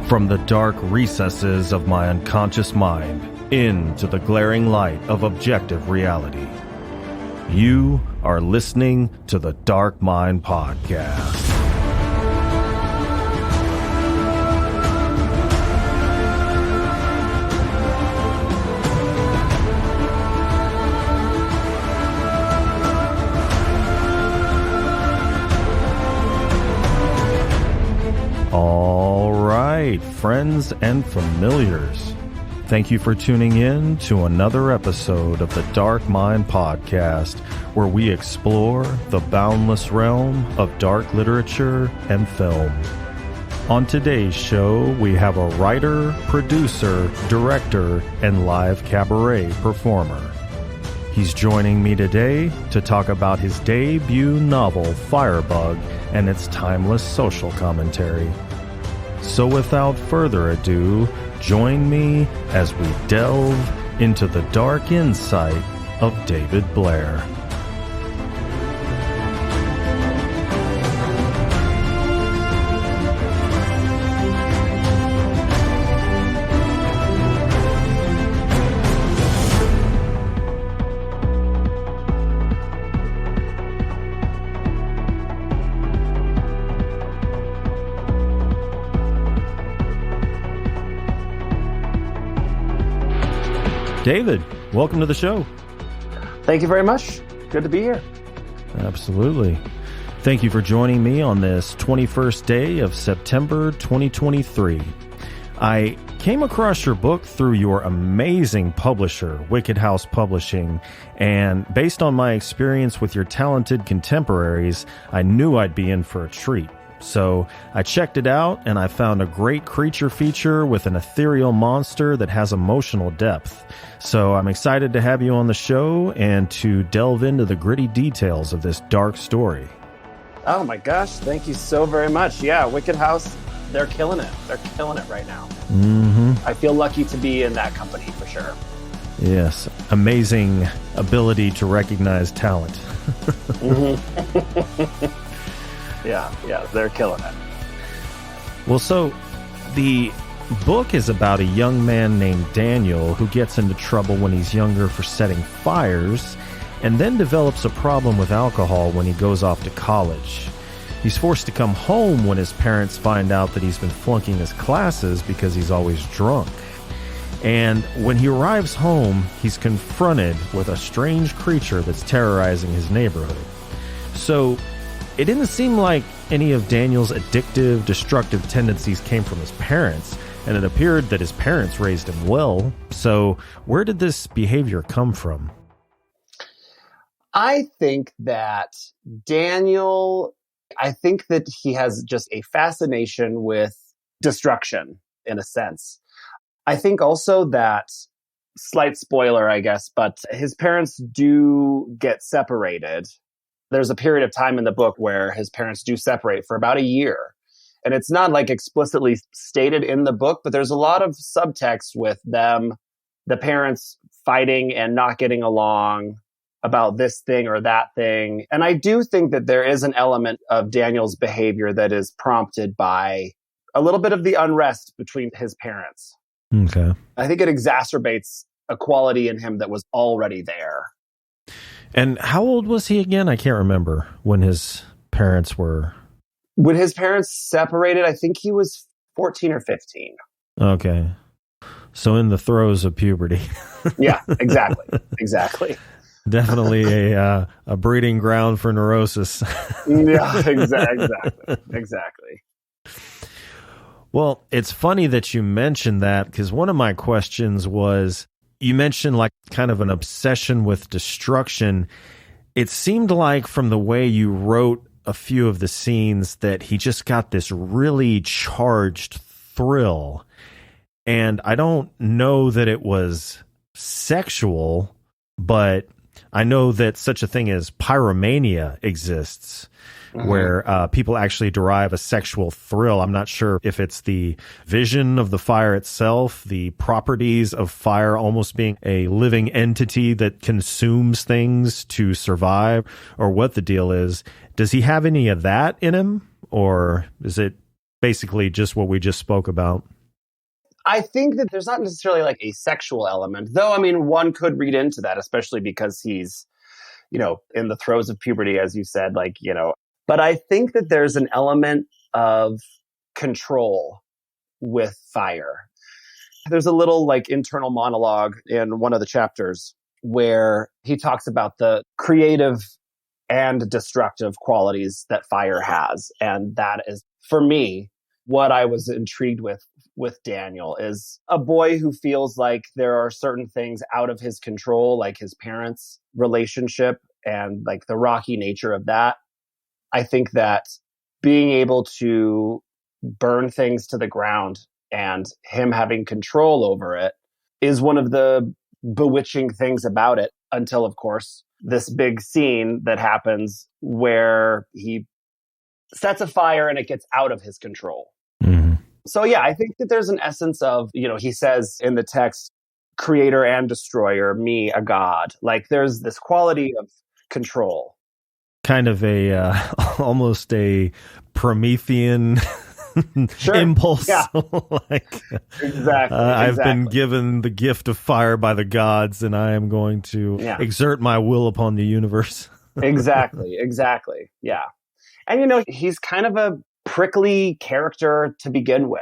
From the dark recesses of my unconscious mind into the glaring light of objective reality. You are listening to the Dark Mind Podcast. All right, friends and familiars. Thank you for tuning in to another episode of the Dark Mind Podcast, where we explore the boundless realm of dark literature and film. On today's show, we have a writer, producer, director, and live cabaret performer. He's joining me today to talk about his debut novel, Firebug, and its timeless social commentary. So without further ado, join me as we delve into the dark insight of David Blair. David, welcome to the show. Thank you very much. Good to be here. Absolutely. Thank you for joining me on this 21st day of September 2023. I came across your book through your amazing publisher, Wicked House Publishing, and based on my experience with your talented contemporaries, I knew I'd be in for a treat. So I checked it out, and I found a great creature feature with an ethereal monster that has emotional depth. So I'm excited to have you on the show and to delve into the gritty details of this dark story. Oh my gosh, thank you so very much. Yeah, Wicked House, they're killing it. They're killing it right now. I feel lucky to be in that company for sure. Yes, amazing ability to recognize talent. Yeah, they're killing it. Well, so the book is about a young man named Daniel who gets into trouble when he's younger for setting fires and then develops a problem with alcohol when he goes off to college. He's forced to come home when his parents find out that he's been flunking his classes because he's always drunk. And when he arrives home, he's confronted with a strange creature that's terrorizing his neighborhood. So it didn't seem like any of Daniel's addictive, destructive tendencies came from his parents, and it appeared that his parents raised him well. So where did this behavior come from? I think that he has just a fascination with destruction, in a sense. I think also that, slight spoiler, I guess, but his parents do get separated. There's a period of time in the book where his parents do separate for about a year. And it's not like explicitly stated in the book, but there's a lot of subtext with them, the parents fighting and not getting along about this thing or that thing. And I do think that there is an element of Daniel's behavior that is prompted by a little bit of the unrest between his parents. Okay. I think it exacerbates a quality in him that was already there. And how old was he again? I can't remember when his parents were. When his parents separated, I think he was 14 or 15. Okay. So in the throes of puberty. Yeah, exactly. Definitely a breeding ground for neurosis. Yeah, exactly. Well, it's funny that you mentioned that, because one of my questions was, you mentioned like kind of an obsession with destruction. It seemed like from the way you wrote a few of the scenes that he just got this really charged thrill. And I don't know that it was sexual, but I know that such a thing as pyromania exists. Where people actually derive a sexual thrill. I'm not sure if it's the vision of the fire itself, the properties of fire almost being a living entity that consumes things to survive, or what the deal is. Does he have any of that in him, or is it basically just what we just spoke about? I think that there's not necessarily like a sexual element, though. I mean, one could read into that, especially because he's, in the throes of puberty, as you said, but I think that there's an element of control with fire. There's a little like internal monologue in one of the chapters where he talks about the creative and destructive qualities that fire has. And that is, for me, what I was intrigued with Daniel is a boy who feels like there are certain things out of his control, like his parents' relationship and like the rocky nature of that. I think that being able to burn things to the ground and him having control over it is one of the bewitching things about it, until, of course, this big scene that happens where he sets a fire and it gets out of his control. Mm-hmm. So, yeah, I think that there's an essence of, he says in the text, creator and destroyer, me, a god. Like there's this quality of control. Kind of almost a Promethean impulse. Yeah. Exactly. I've been given the gift of fire by the gods, and I am going to exert my will upon the universe. Exactly. Yeah. And, he's kind of a prickly character to begin with.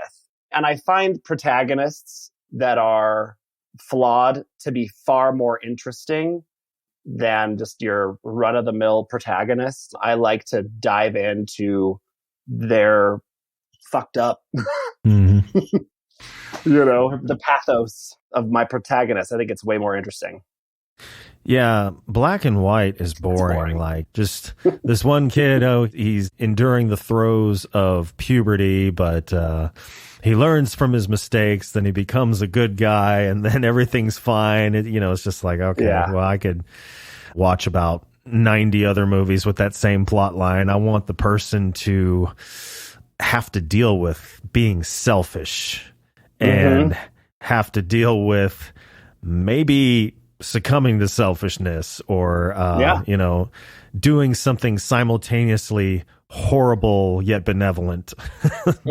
And I find protagonists that are flawed to be far more interesting than just your run-of-the-mill protagonist. I like to dive into their fucked up, mm-hmm. The pathos of my protagonist. I think it's way more interesting. Yeah, black and white is boring. Like just this one kid, he's enduring the throes of puberty, but he learns from his mistakes, then he becomes a good guy, and then everything's fine. It's just like, okay, well, I could watch about 90 other movies with that same plot line. I want the person to have to deal with being selfish and have to deal with maybe succumbing to selfishness or, doing something simultaneously horrible yet benevolent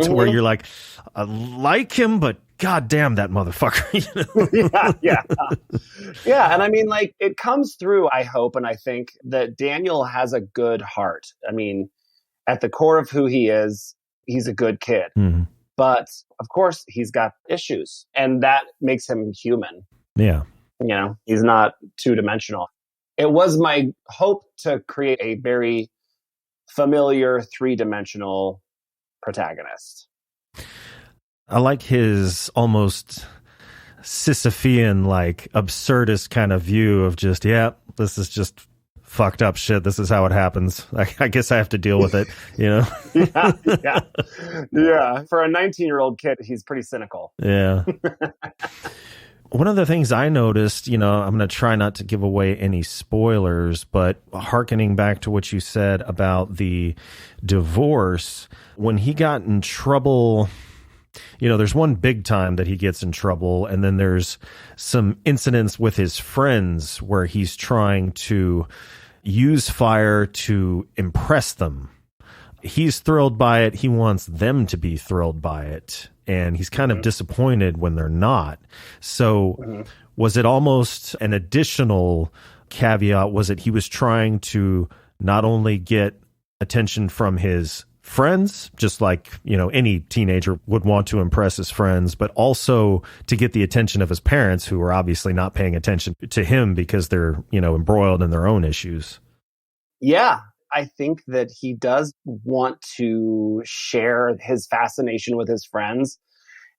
to where you're like, I like him, but God damn that motherfucker. Yeah. And I mean, like, it comes through, I hope, and I think that Daniel has a good heart. I mean, at the core of who he is, he's a good kid. Mm-hmm. But of course, he's got issues, and that makes him human. Yeah. He's not two-dimensional. It was my hope to create a very familiar three-dimensional protagonist. I like his almost Sisyphean, like absurdist kind of view of just, this is just fucked up shit. This is how it happens. I guess I have to deal with it, Yeah. For a 19-year-old kid, he's pretty cynical. Yeah. One of the things I noticed, I'm going to try not to give away any spoilers, but hearkening back to what you said about the divorce, when he got in trouble, there's one big time that he gets in trouble, and then there's some incidents with his friends where he's trying to use fire to impress them. He's thrilled by it. He wants them to be thrilled by it. And he's kind of disappointed when they're not. So was it almost an additional caveat? Was it he was trying to not only get attention from his friends, just like, any teenager would want to impress his friends, but also to get the attention of his parents, who are obviously not paying attention to him because they're, embroiled in their own issues? Yeah. I think that he does want to share his fascination with his friends,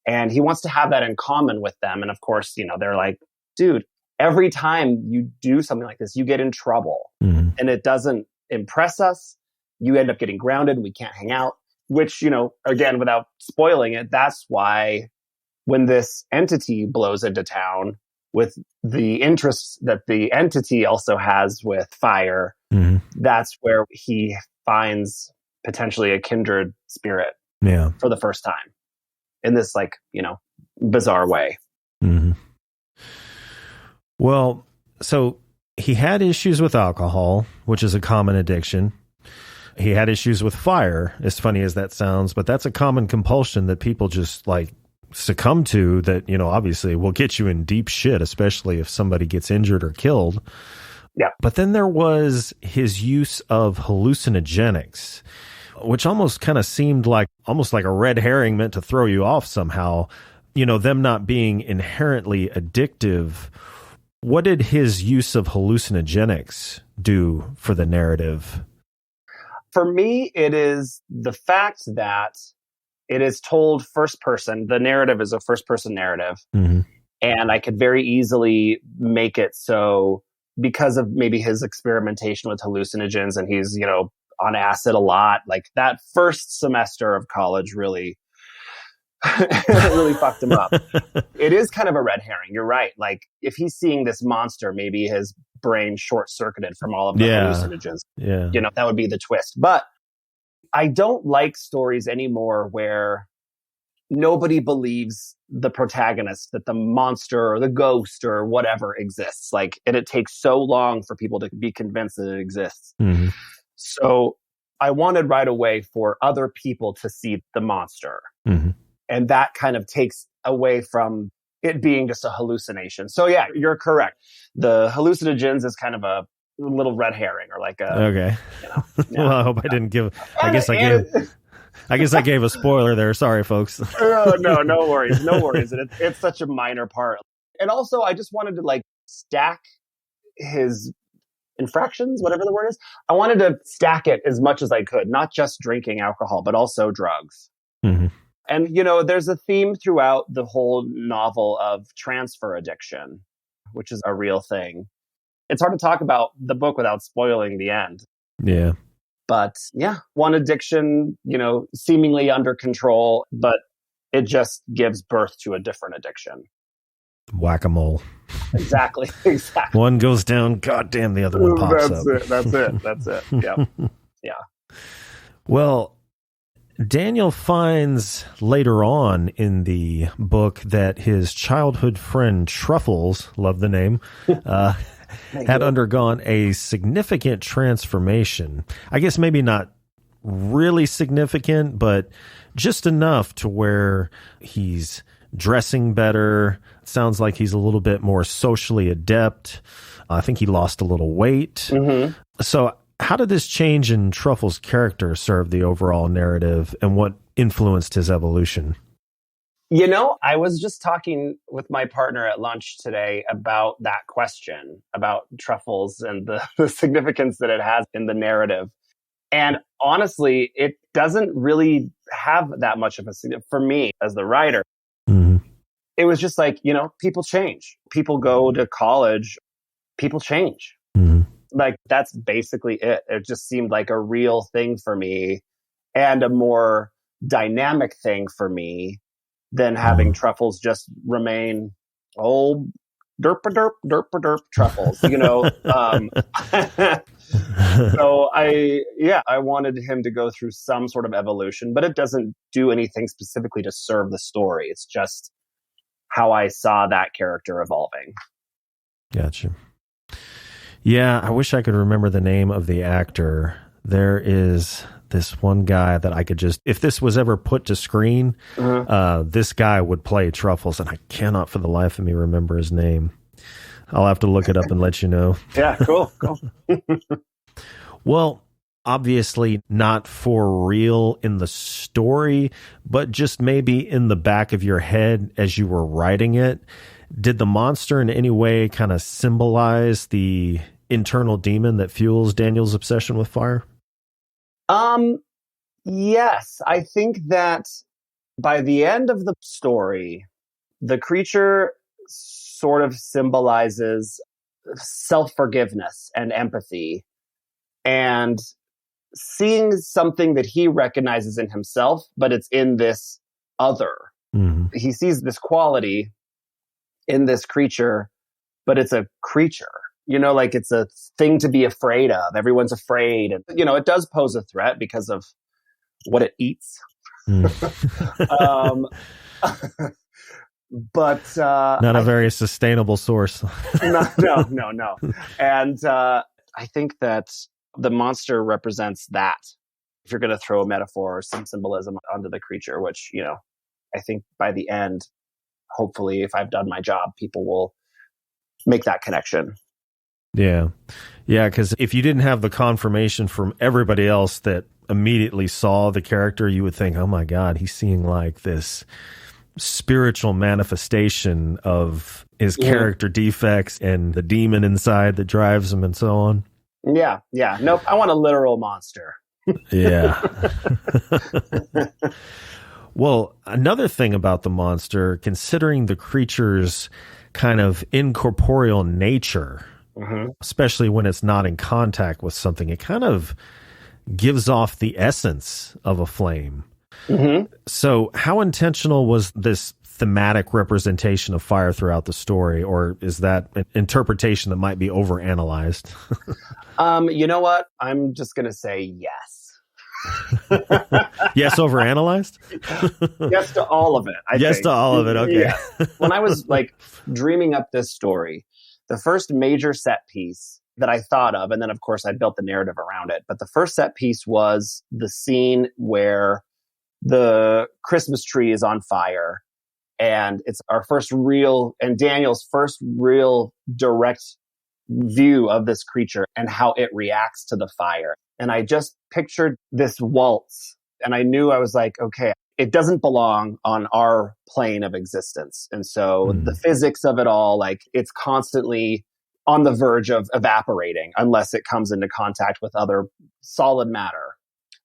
and he wants to have that in common with them. And of course, they're like, dude, every time you do something like this, you get in trouble and it doesn't impress us. You end up getting grounded. We can't hang out, which, again, without spoiling it, that's why when this entity blows into town with the interests that the entity also has with fire, that's where he finds potentially a kindred spirit for the first time in this, bizarre way. Mm-hmm. Well, so he had issues with alcohol, which is a common addiction. He had issues with fire, as funny as that sounds, but that's a common compulsion that people just succumb to that, obviously will get you in deep shit, especially if somebody gets injured or killed. Yeah. But then there was his use of hallucinogenics, which almost kind of seemed like almost like a red herring meant to throw you off somehow, them not being inherently addictive. What did his use of hallucinogenics do for the narrative? For me, it is the fact that it is told first person. The narrative is a first person narrative. Mm-hmm. And I could very easily make it so because of maybe his experimentation with hallucinogens and he's, on acid a lot, like that first semester of college really, really fucked him up. It is kind of a red herring. You're right. Like if he's seeing this monster, maybe his brain short circuited from all of the hallucinogens. Yeah. That would be the twist. But I don't like stories anymore where nobody believes the protagonist, that the monster or the ghost or whatever exists. Like, and it takes so long for people to be convinced that it exists. Mm-hmm. So I wanted right away for other people to see the monster. Mm-hmm. And that kind of takes away from it being just a hallucination. So yeah, you're correct. The hallucinogens is kind of a little red herring or like a... Okay. Well, I hope I didn't give... I guess I gave a spoiler there. Sorry, folks. No worries. No worries. It's such a minor part. And also, I just wanted to stack his infractions, whatever the word is. I wanted to stack it as much as I could, not just drinking alcohol, but also drugs. Mm-hmm. And, there's a theme throughout the whole novel of transfer addiction, which is a real thing. It's hard to talk about the book without spoiling the end. Yeah. But yeah, one addiction, seemingly under control, but it just gives birth to a different addiction. Whack-a-mole. Exactly. One goes down, goddamn, the other one pops up. That's it. Yeah. Yeah. Well, Daniel finds later on in the book that his childhood friend Truffles, love the name, had undergone a significant transformation. I guess maybe not really significant, but just enough to where he's dressing better. It sounds like he's a little bit more socially adept. I think he lost a little weight. Mm-hmm. So how did this change in Truffle's character serve the overall narrative, and what influenced his evolution? I was just talking with my partner at lunch today about that question, about Truffles and the significance that it has in the narrative. And honestly, it doesn't really have that much of a significance for me as the writer. Mm-hmm. It was just like, people change. People go to college. People change. Mm-hmm. Like, that's basically it. It just seemed like a real thing for me and a more dynamic thing for me than having Truffles just remain old derp Truffles, So I wanted him to go through some sort of evolution, but it doesn't do anything specifically to serve the story. It's just how I saw that character evolving. Gotcha. Yeah, I wish I could remember the name of the actor. There is this one guy that I could just, if this was ever put to screen, this guy would play Truffles, and I cannot for the life of me remember his name. I'll have to look it up and let you know. Yeah, cool. Well, obviously not for real in the story, but just maybe in the back of your head as you were writing it. Did the monster in any way kind of symbolize the internal demon that fuels Daniel's obsession with fire? Yes, I think that by the end of the story, the creature sort of symbolizes self-forgiveness and empathy and seeing something that he recognizes in himself, but it's in this other. Mm-hmm. He sees this quality in this creature, but it's a creature. It's a thing to be afraid of. Everyone's afraid. And, it does pose a threat because of what it eats. But not a very sustainable source. No. And I think that the monster represents that. If you're going to throw a metaphor or some symbolism onto the creature, which, I think by the end, hopefully, if I've done my job, people will make that connection. Yeah. Yeah, because if you didn't have the confirmation from everybody else that immediately saw the character, you would think, oh my God, he's seeing like this spiritual manifestation of his character defects and the demon inside that drives him and so on. Yeah. Nope. I want a literal monster. Yeah. Well, another thing about the monster, considering the creature's kind of incorporeal nature, especially when it's not in contact with something, it kind of gives off the essence of a flame. So how intentional was this thematic representation of fire throughout the story, or is that an interpretation that might be overanalyzed? You know what? I'm just going to say yes. Yes, overanalyzed? Yes to all of it. I think. To all of it. Okay. Yeah. When I was like dreaming up this story, the first major set piece that I thought of, and then of course I built the narrative around it, but the first set piece was the scene where the Christmas tree is on fire, and it's our first real, and Daniel's first real direct view of this creature and how it reacts to the fire. And I just pictured this waltz, and I knew, I was like, okay, it doesn't belong on our plane of existence. And so the physics of it all, like it's constantly on the verge of evaporating unless it comes into contact with other solid matter.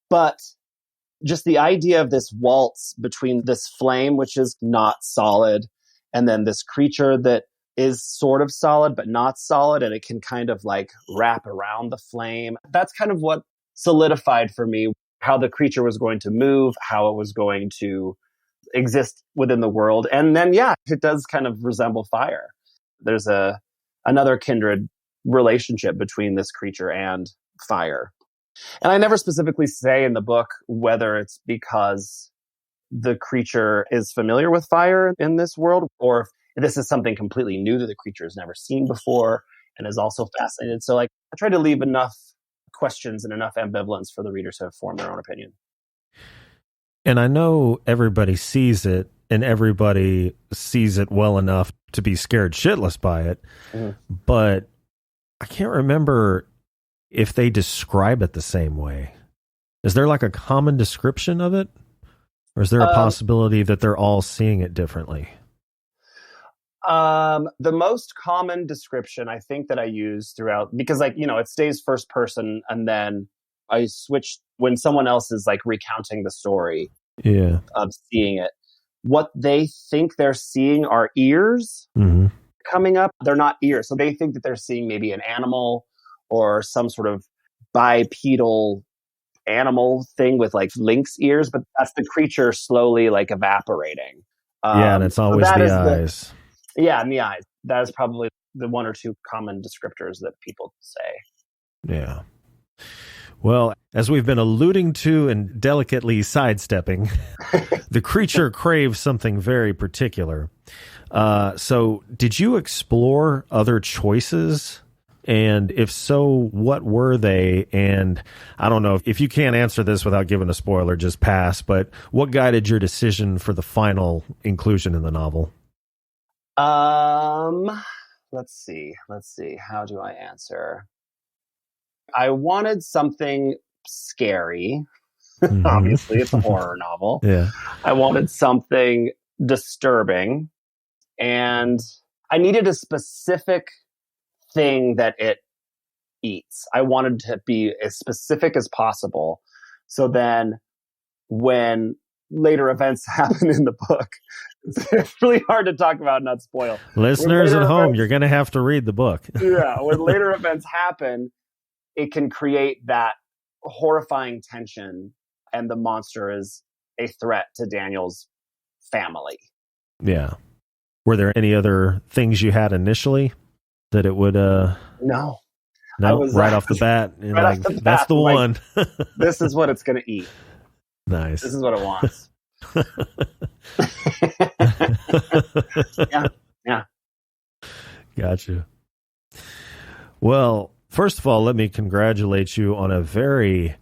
But just the idea of this waltz between this flame, which is not solid, and then this creature that is sort of solid, but not solid, and it can kind of like wrap around the flame. That's kind of what solidified for me how the creature was going to move, how it was going to exist within the world. And then, yeah, it does kind of resemble fire. There's another kindred relationship between this creature and fire. And I never specifically say in the book whether it's because the creature is familiar with fire in this world, or if this is something completely new that the creature has never seen before and is also fascinated. So like, I try to leave enough questions and enough ambivalence for the reader to form their own opinion. And I know everybody sees it, and everybody sees it well enough to be scared shitless by it. But I can't remember if they describe it the same way. Is there like a common description of it? Or is there a possibility that they're all seeing it differently? The most common description I think that I use throughout, because like, you know, it stays first person, and then I switch when someone else is like recounting the story of seeing it. What they think they're seeing are ears coming up. They're not ears. So they think that they're seeing maybe an animal or some sort of bipedal animal thing with like lynx ears, but that's the creature slowly like evaporating. And it's always so the eyes. And the eyes. That is probably the one or two common descriptors that people say. Yeah. Well, as we've been alluding to and delicately sidestepping, the creature craves something very particular. So did you explore other choices? And if so, what were they? And I don't know if you can't answer this without giving a spoiler, just pass. But what guided your decision for the final inclusion in the novel? Let's see. How do I answer? I wanted something scary. Obviously, it's a horror novel. Yeah. I wanted something disturbing. And I needed a specific thing that it eats. I wanted to be as specific as possible. So then when later events happen in the book, it's really hard to talk about and not spoil. Listeners at home, you're going to have to read the book. Yeah. When later events happen, it can create that horrifying tension, and the monster is a threat to Daniel's family. Yeah. Were there any other things you had initially that it would No, right off the bat, right off the bat, that's the one. Like, this is what it's going to eat. Nice. This is what it wants. Yeah. Gotcha. Well, first of all, let me congratulate you on a very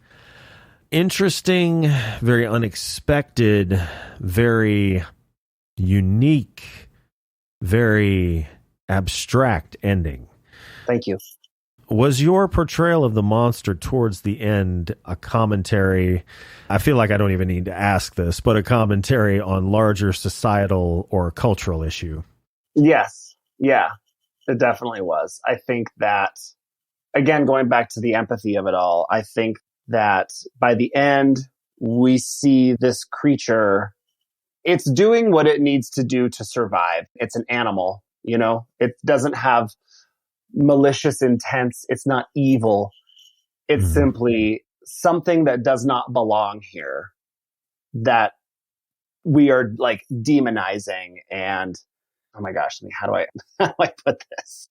interesting, very unexpected, very unique, very abstract ending. Thank you. Was your portrayal of the monster towards the end a commentary? I feel like I don't even need to ask this, but a commentary on larger societal or cultural issue? Yes. Yeah, it definitely was. I think that, again, going back to the empathy of it all, I think that by the end, we see this creature, it's doing what it needs to do to survive. It's an animal, you know? It doesn't have malicious intents. It's not evil. It's simply something that does not belong here, that we are like demonizing. And oh my gosh, how do I put this?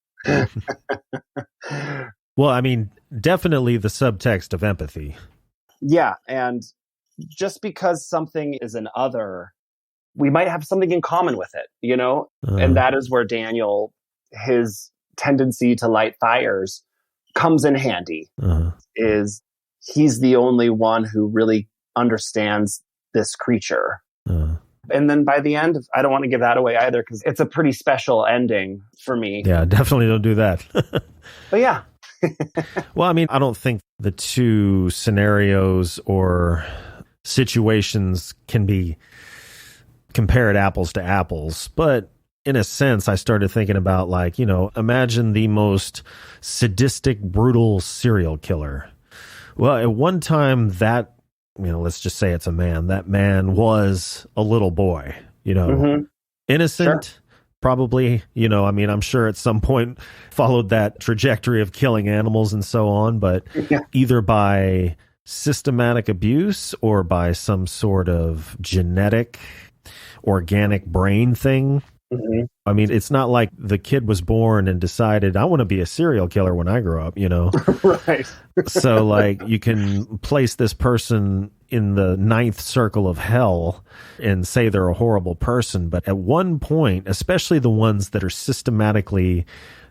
Well, I mean, definitely the subtext of empathy. Yeah. And just because something is an other, we might have something in common with it, you know? And that is where Daniel, his tendency to light fires comes in handy. Is he's the only one who really understands this creature. And then by the end, I don't want to give that away either, because it's a pretty special ending for me. Yeah, definitely don't do that. But yeah. Well, I mean, I don't think the two scenarios or situations can be compared apples to apples, but in a sense, I started thinking about, like, you know, imagine the most sadistic, brutal serial killer. Well, at one time that, you know, let's just say it's a man. That man was a little boy, you know, innocent, sure. Probably, you know, I mean, I'm sure at some point followed that trajectory of killing animals and so on, but either by systematic abuse or by some sort of genetic, organic brain thing. I mean, it's not like the kid was born and decided, I want to be a serial killer when I grow up, you know? Right. So, like, you can place this person in the ninth circle of hell and say they're a horrible person. But at one point, especially the ones that are systematically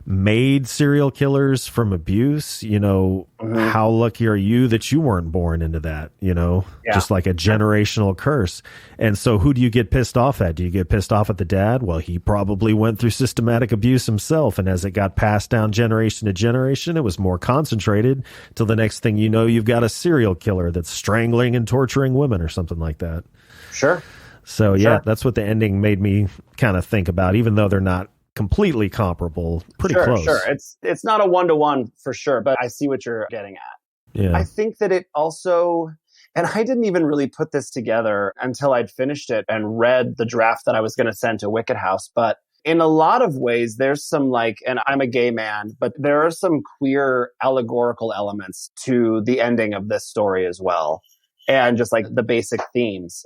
made serial killers from abuse, you know, how lucky are you that you weren't born into that, you know, just like a generational curse. And so who do you get pissed off at? Do you get pissed off at the dad? Well, he probably went through systematic abuse himself. And as it got passed down generation to generation, it was more concentrated till the next thing you know, you've got a serial killer that's strangling and torturing women or something like that. Sure. So, yeah, that's what the ending made me kind of think about, even though they're not completely comparable, pretty close. Sure. It's not a one-to-one for sure, but I see what you're getting at. Yeah. I think that it also, and I didn't even really put this together until I'd finished it and read the draft that I was going to send to Wicked House, but in a lot of ways, there's some, like, and I'm a gay man, but there are some queer allegorical elements to the ending of this story as well. And just like the basic themes,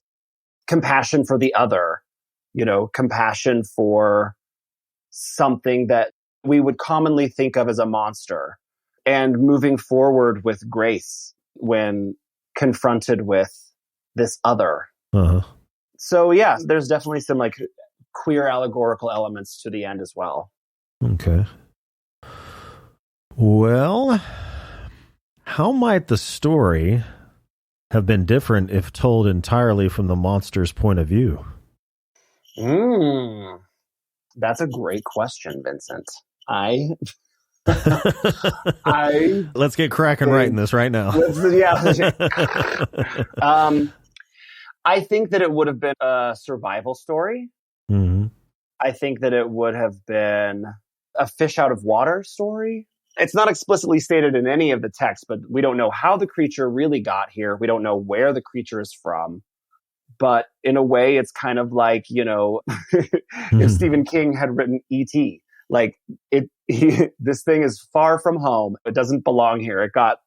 compassion for the other, you know, compassion for something that we would commonly think of as a monster, and moving forward with grace when confronted with this other. So yeah, there's definitely some like queer allegorical elements to the end as well. Okay. Well, how might the story have been different if told entirely from the monster's point of view? That's a great question, Vincent. Let's get cracking right in this right now. I think that it would have been a survival story. I think that it would have been a fish out of water story. It's not explicitly stated in any of the text, but we don't know how the creature really got here. We don't know where the creature is from. But in a way, it's kind of like, you know, if Stephen King had written E.T., like this thing is far from home. It doesn't belong here. It got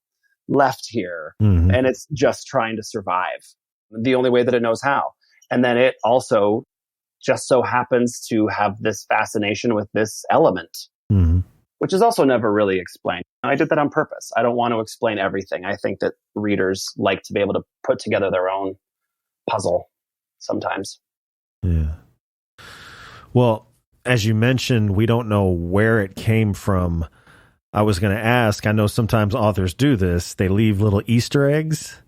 left here and it's just trying to survive the only way that it knows how. And then it also just so happens to have this fascination with this element, which is also never really explained. I did that on purpose. I don't want to explain everything. I think that readers like to be able to put together their own puzzle sometimes. Yeah. Well, as you mentioned, we don't know where it came from. I was going to ask, I know sometimes authors do this. They leave little Easter eggs.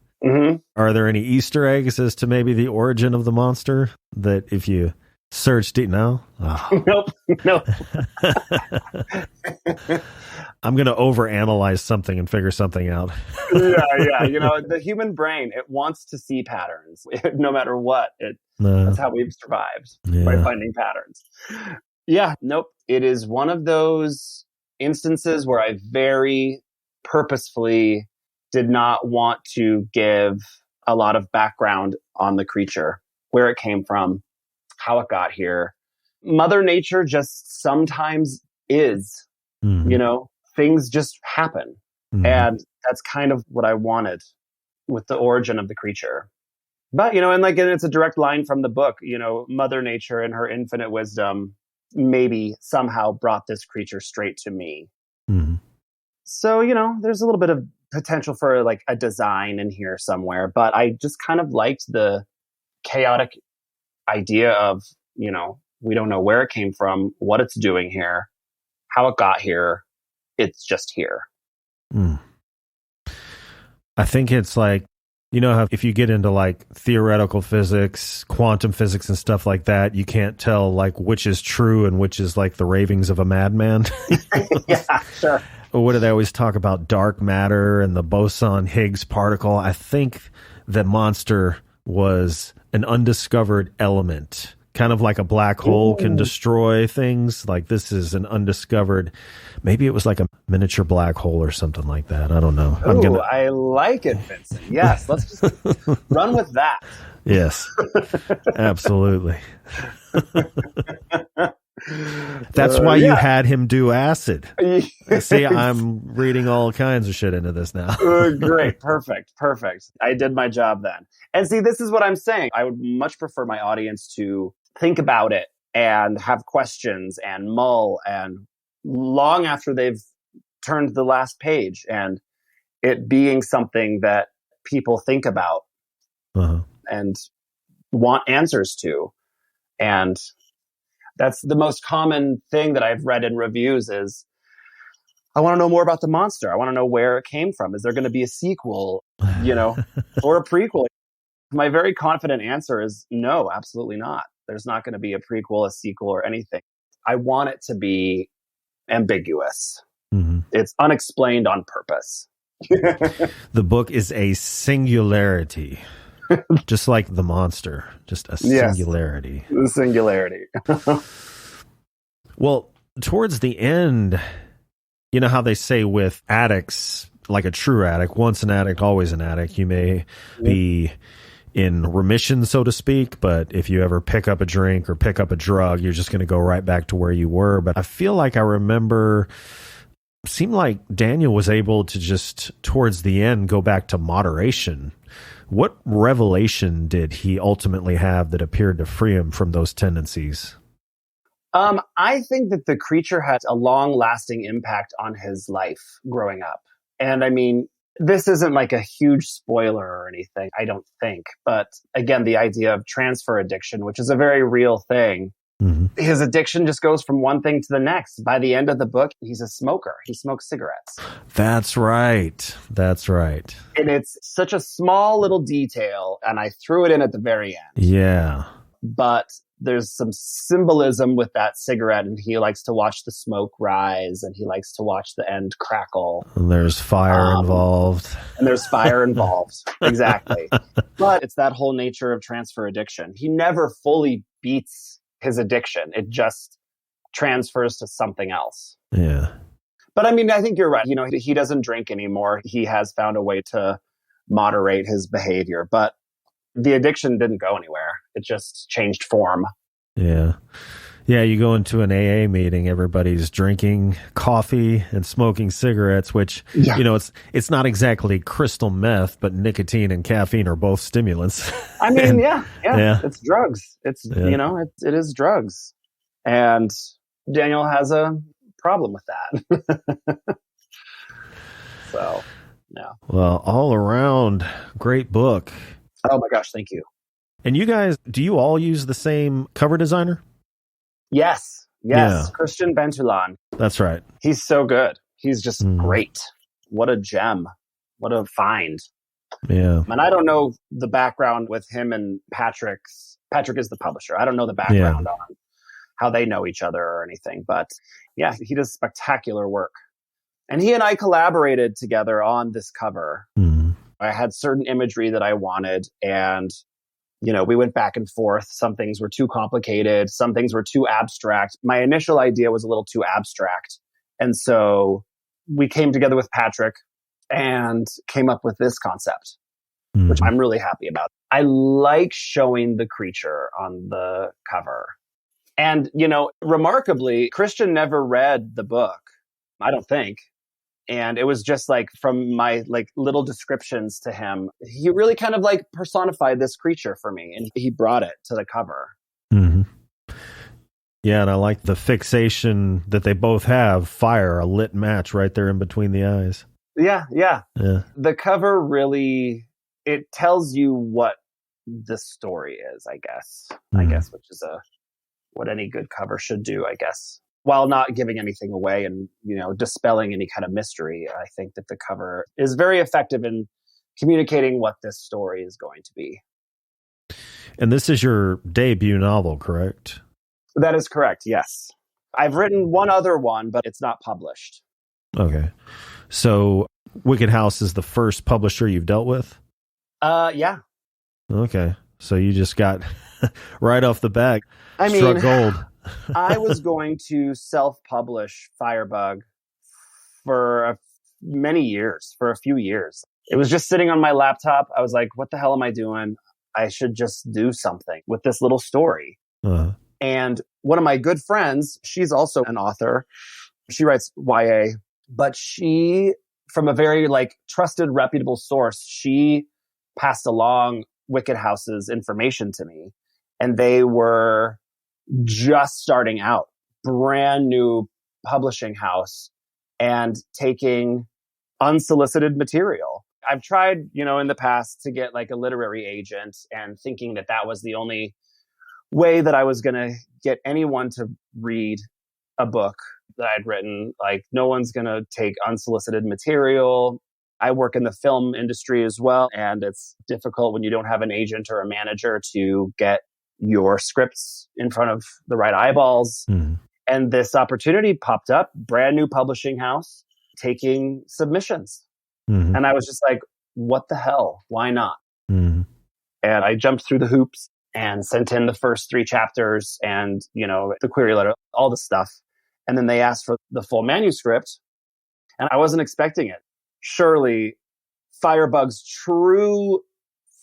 Are there any Easter eggs as to maybe the origin of the monster that if you Search deep. No? Oh. Nope. I'm going to overanalyze something and figure something out. Yeah. The human brain, it wants to see patterns no matter what. That's how we've survived, by finding patterns. Yeah, nope. It is one of those instances where I very purposefully did not want to give a lot of background on the creature, where it came from, how it got here. Mother Nature just sometimes is, things just happen. Mm-hmm. And that's kind of what I wanted with the origin of the creature. But, and it's a direct line from the book, Mother Nature in her infinite wisdom maybe somehow brought this creature straight to me. Mm-hmm. So, there's a little bit of potential for like a design in here somewhere, but I just kind of liked the chaotic idea of, we don't know where it came from, what it's doing here, how it got here. It's just here. Mm. I think it's like, how if you get into like theoretical physics, quantum physics and stuff like that, you can't tell like which is true and which is like the ravings of a madman. Yeah, sure. Or what do they always talk about? Dark matter and the boson Higgs particle. I think the monster was an undiscovered element, kind of like a black hole can destroy things. Like this is an undiscovered, maybe it was like a miniature black hole or something like that. I don't know. I like it, Vincent. Yes, let's just run with that. Yes, absolutely. That's why you had him do acid. See, I'm reading all kinds of shit into this now. Great. Perfect. I did my job then. And see, this is what I'm saying. I would much prefer my audience to think about it and have questions and mull and long after they've turned the last page and it being something that people think about and want answers to. And that's the most common thing that I've read in reviews is, I want to know more about the monster. I want to know where it came from. Is there going to be a sequel, or a prequel? My very confident answer is no, absolutely not. There's not going to be a prequel, a sequel, or anything. I want it to be ambiguous. Mm-hmm. It's unexplained on purpose. The book is a singularity. Just like the monster, just a singularity. The singularity. Well, towards the end, you know how they say with addicts, like a true addict, once an addict, always an addict. You may be in remission, so to speak, but if you ever pick up a drink or pick up a drug, you're just going to go right back to where you were. But I feel like I remember, seemed like Daniel was able to just, towards the end, go back to moderation. What revelation did he ultimately have that appeared to free him from those tendencies? I think that the creature had a long-lasting impact on his life growing up. And I mean, this isn't like a huge spoiler or anything, I don't think. But again, the idea of transfer addiction, which is a very real thing. Mm-hmm. His addiction just goes from one thing to the next. By the end of the book, he's a smoker. He smokes cigarettes. That's right. And it's such a small little detail, and I threw it in at the very end. Yeah. But there's some symbolism with that cigarette, and he likes to watch the smoke rise, and he likes to watch the end crackle. And there's fire involved. Exactly. But it's that whole nature of transfer addiction. He never fully beats his addiction. It just transfers to something else. Yeah. But I mean, I think you're right. He doesn't drink anymore. He has found a way to moderate his behavior, but the addiction didn't go anywhere. It just changed form. Yeah. Yeah, you go into an AA meeting, everybody's drinking coffee and smoking cigarettes, which, it's not exactly crystal meth, but nicotine and caffeine are both stimulants. I mean, yeah. It's drugs. It is drugs. And Daniel has a problem with that. So, yeah. Well, all around, great book. Oh my gosh, thank you. And you guys, do you all use the same cover designer? Yes. Yeah. Christian Bentulan. That's right. He's so good. He's just great. What a gem. What a find. Yeah. And I don't know the background with him and Patrick is the publisher. I don't know the background on how they know each other or anything, but yeah, he does spectacular work. And he and I collaborated together on this cover. Mm-hmm. I had certain imagery that I wanted, and we went back and forth. Some things were too complicated. Some things were too abstract. My initial idea was a little too abstract. And so we came together with Patrick and came up with this concept, which I'm really happy about. I like showing the creature on the cover. And, remarkably, Christian never read the book, I don't think. And it was just like from my little descriptions to him, he really kind of personified this creature for me, and he brought it to the cover. Mm-hmm. Yeah, and I like the fixation that they both have, fire, a lit match right there in between the eyes. Yeah. The cover really, it tells you what the story is, I guess. Which is what any good cover should do, I guess. While not giving anything away and, dispelling any kind of mystery, I think that the cover is very effective in communicating what this story is going to be. And this is your debut novel, correct? That is correct, yes. I've written one other one, but it's not published. Okay. So Wicked House is the first publisher you've dealt with? Yeah. Okay. So you just got right off the bat, struck gold. I was going to self-publish Firebug for many years, for a few years. It was just sitting on my laptop. I was like, what the hell am I doing? I should just do something with this little story. Uh-huh. And one of my good friends, she's also an author. She writes YA, but she, from a very trusted, reputable source, she passed along Wicked House's information to me. And they were just starting out, brand new publishing house, and taking unsolicited material. I've tried, in the past to get a literary agent, and thinking that was the only way that I was going to get anyone to read a book that I'd written. No one's going to take unsolicited material. I work in the film industry as well, and it's difficult when you don't have an agent or a manager to get your scripts in front of the right eyeballs. Mm. And this opportunity popped up, brand new publishing house, taking submissions. Mm-hmm. And I was just like, what the hell? Why not? Mm-hmm. And I jumped through the hoops and sent in the first 3 chapters and, the query letter, all the stuff. And then they asked for the full manuscript, and I wasn't expecting it. Surely Firebug's true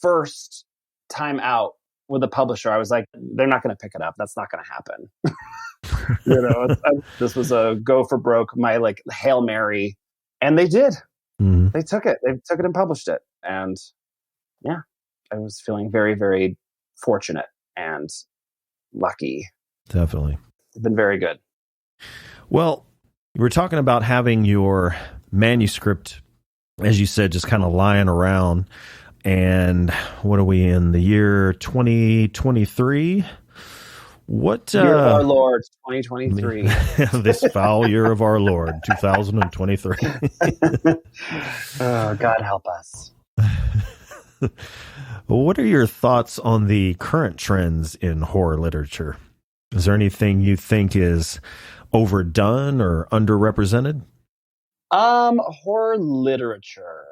first time out with a publisher, I was like, they're not going to pick it up. That's not going to happen. This was a go for broke, my Hail Mary. And they did. Mm-hmm. They took it and published it. And yeah, I was feeling very, very fortunate and lucky. Definitely. It's been very good. Well, you were talking about having your manuscript, as you said, just kind of lying around. And what are we in, the year 2023? What year of our Lord, 2023. This foul year of our Lord, 2023. Oh, God help us. What are your thoughts on the current trends in horror literature? Is there anything you think is overdone or underrepresented? Horror literature.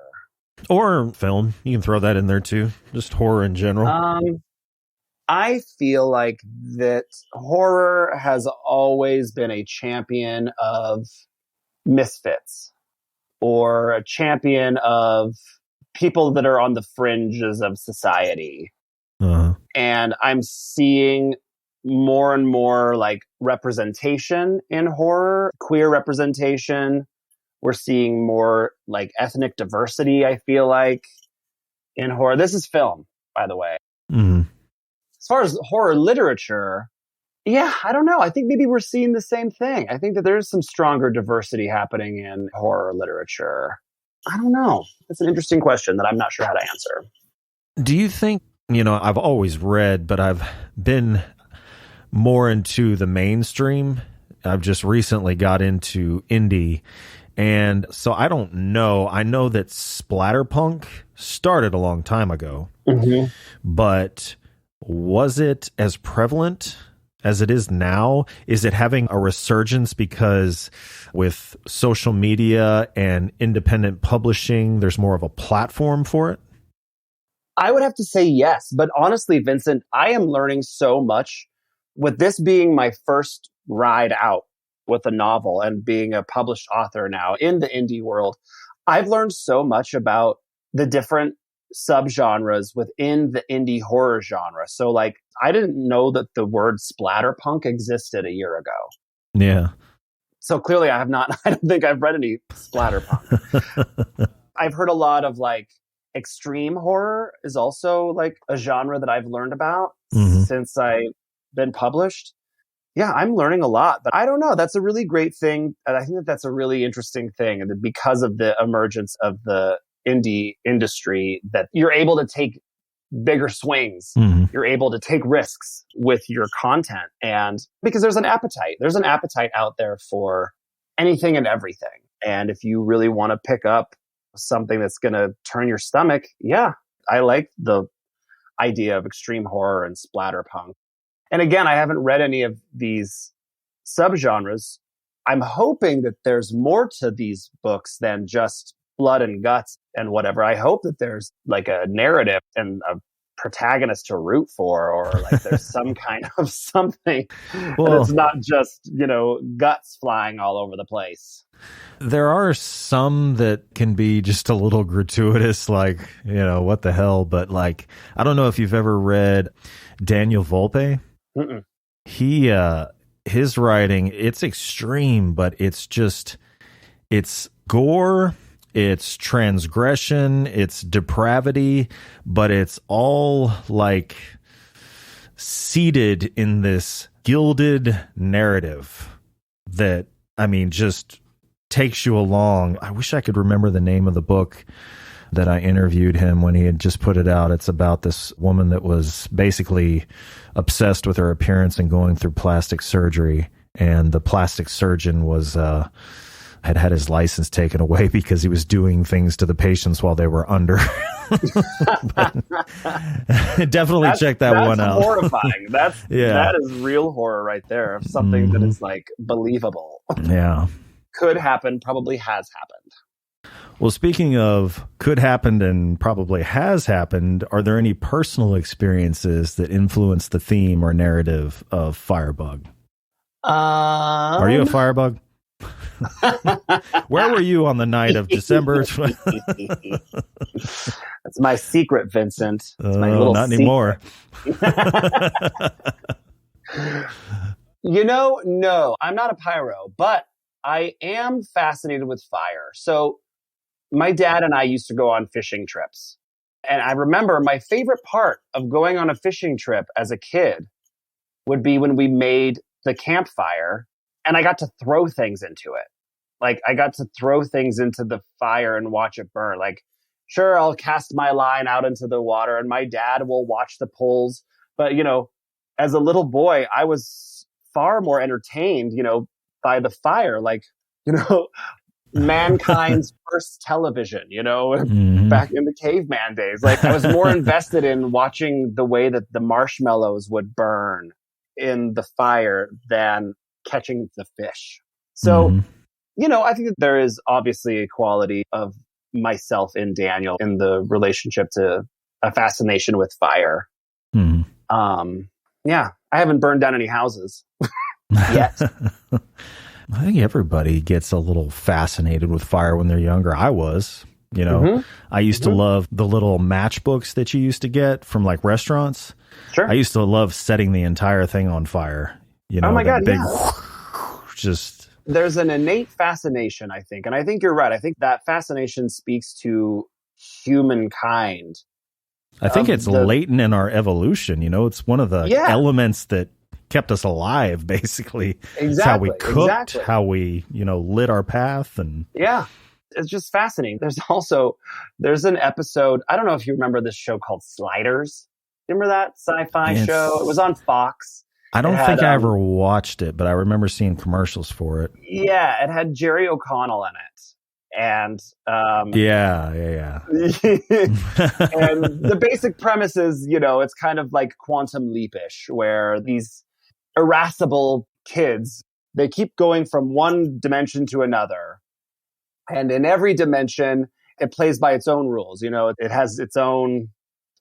Or film. You can throw that in there too. Just horror in general. I feel like that horror has always been a champion of misfits, or a champion of people that are on the fringes of society. Uh-huh. And I'm seeing more and more representation in horror, queer representation. We're seeing more ethnic diversity, I feel like, in horror. This is film, by the way. Mm-hmm. As far as horror literature, yeah, I don't know. I think maybe we're seeing the same thing. I think that there's some stronger diversity happening in horror literature. I don't know. It's an interesting question that I'm not sure how to answer. Do you think, I've always read, but I've been more into the mainstream. I've just recently got into indie. And so I don't know. I know that splatterpunk started a long time ago, but was it as prevalent as it is now? Is it having a resurgence because with social media and independent publishing, there's more of a platform for it? I would have to say yes. But honestly, Vincent, I am learning so much with this being my first ride out with a novel and being a published author now in the indie world. I've learned so much about the different subgenres within the indie horror genre. So like, I didn't know that the word splatterpunk existed a year ago. Yeah. So clearly I don't think I've read any splatterpunk. I've heard a lot of like extreme horror is also like a genre that I've learned about since I've been published. Yeah, I'm learning a lot, but I don't know. That's a really great thing. And I think that that's a really interesting thing. And because of the emergence of the indie industry, that you're able to take bigger swings. You're able to take risks with your content. And because there's an appetite out there for anything and everything. And if you really want to pick up something that's going to turn your stomach, yeah, I like the idea of extreme horror and splatterpunk. And again, I haven't read any of these subgenres. I'm hoping that there's more to these books than just blood and guts and whatever. I hope that there's like a narrative and a protagonist to root for, or like there's some kind of something. Well, and it's not just, guts flying all over the place. There are some that can be just a little gratuitous, like, what the hell? But like, I don't know if you've ever read Daniel Volpe. His writing, it's extreme, but it's gore, it's transgression, it's depravity, but it's all like seated in this gilded narrative that, just takes you along. I wish I could remember the name of the book that I interviewed him when he had just put it out. It's about this woman that was basically obsessed with her appearance and going through plastic surgery. And the plastic surgeon was, had his license taken away because he was doing things to the patients while they were under. Definitely check that one out. That's horrifying. That is real horror right there of something that is like believable. Yeah. Could happen, probably has happened. Well, speaking of could happen and probably has happened, are there any personal experiences that influence the theme or narrative of Firebug? Are you a Firebug? Where were you on the night of December? That's my secret, Vincent. It's my little not secret. Anymore. No, I'm not a pyro, but I am fascinated with fire. So my dad and I used to go on fishing trips. And I remember my favorite part of going on a fishing trip as a kid would be when we made the campfire and I got to throw things into it. Like I got to throw things into the fire and watch it burn. Like, sure, I'll cast my line out into the water and my dad will watch the pulls. But, as a little boy, I was far more entertained, by the fire. Like, mankind's first television, back in the caveman days. Like I was more invested in watching the way that the marshmallows would burn in the fire than catching the fish. So, I think that there is obviously a quality of myself in Daniel in the relationship to a fascination with fire. Yeah, I haven't burned down any houses yet. I think everybody gets a little fascinated with fire when they're younger. I was, I used to love the little matchbooks that you used to get from like restaurants. Sure. I used to love setting the entire thing on fire. Oh my God, big, just there's an innate fascination, I think. And I think you're right. I think that fascination speaks to humankind. I think it's latent in our evolution. It's one of the elements that kept us alive, basically. Exactly. It's how we cooked, how we, lit our path. And yeah, it's just fascinating. There's an episode, I don't know if you remember this show called Sliders. Remember that sci-fi show? It was on Fox. I don't think I ever watched it, but I remember seeing commercials for it. Yeah, it had Jerry O'Connell in it. And yeah. And the basic premise is, it's kind of like Quantum Leap-ish, where these irascible kids, they keep going from one dimension to another. And in every dimension, it plays by its own rules. It has its own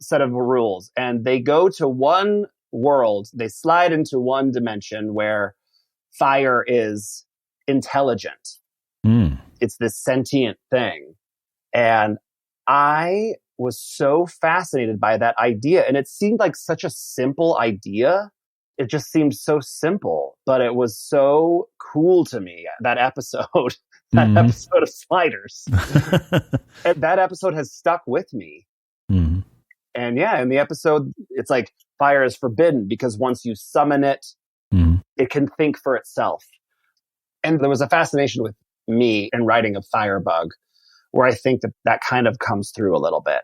set of rules. And they go to one world, they slide into one dimension where fire is intelligent. It's this sentient thing. And I was so fascinated by that idea. And it seemed like such a simple idea. It just seemed so simple, but it was so cool to me, that episode, episode of Sliders. And that episode has stuck with me. And yeah, in the episode, it's like fire is forbidden because once you summon it, it can think for itself. And there was a fascination with me in writing of Firebug, where I think that kind of comes through a little bit.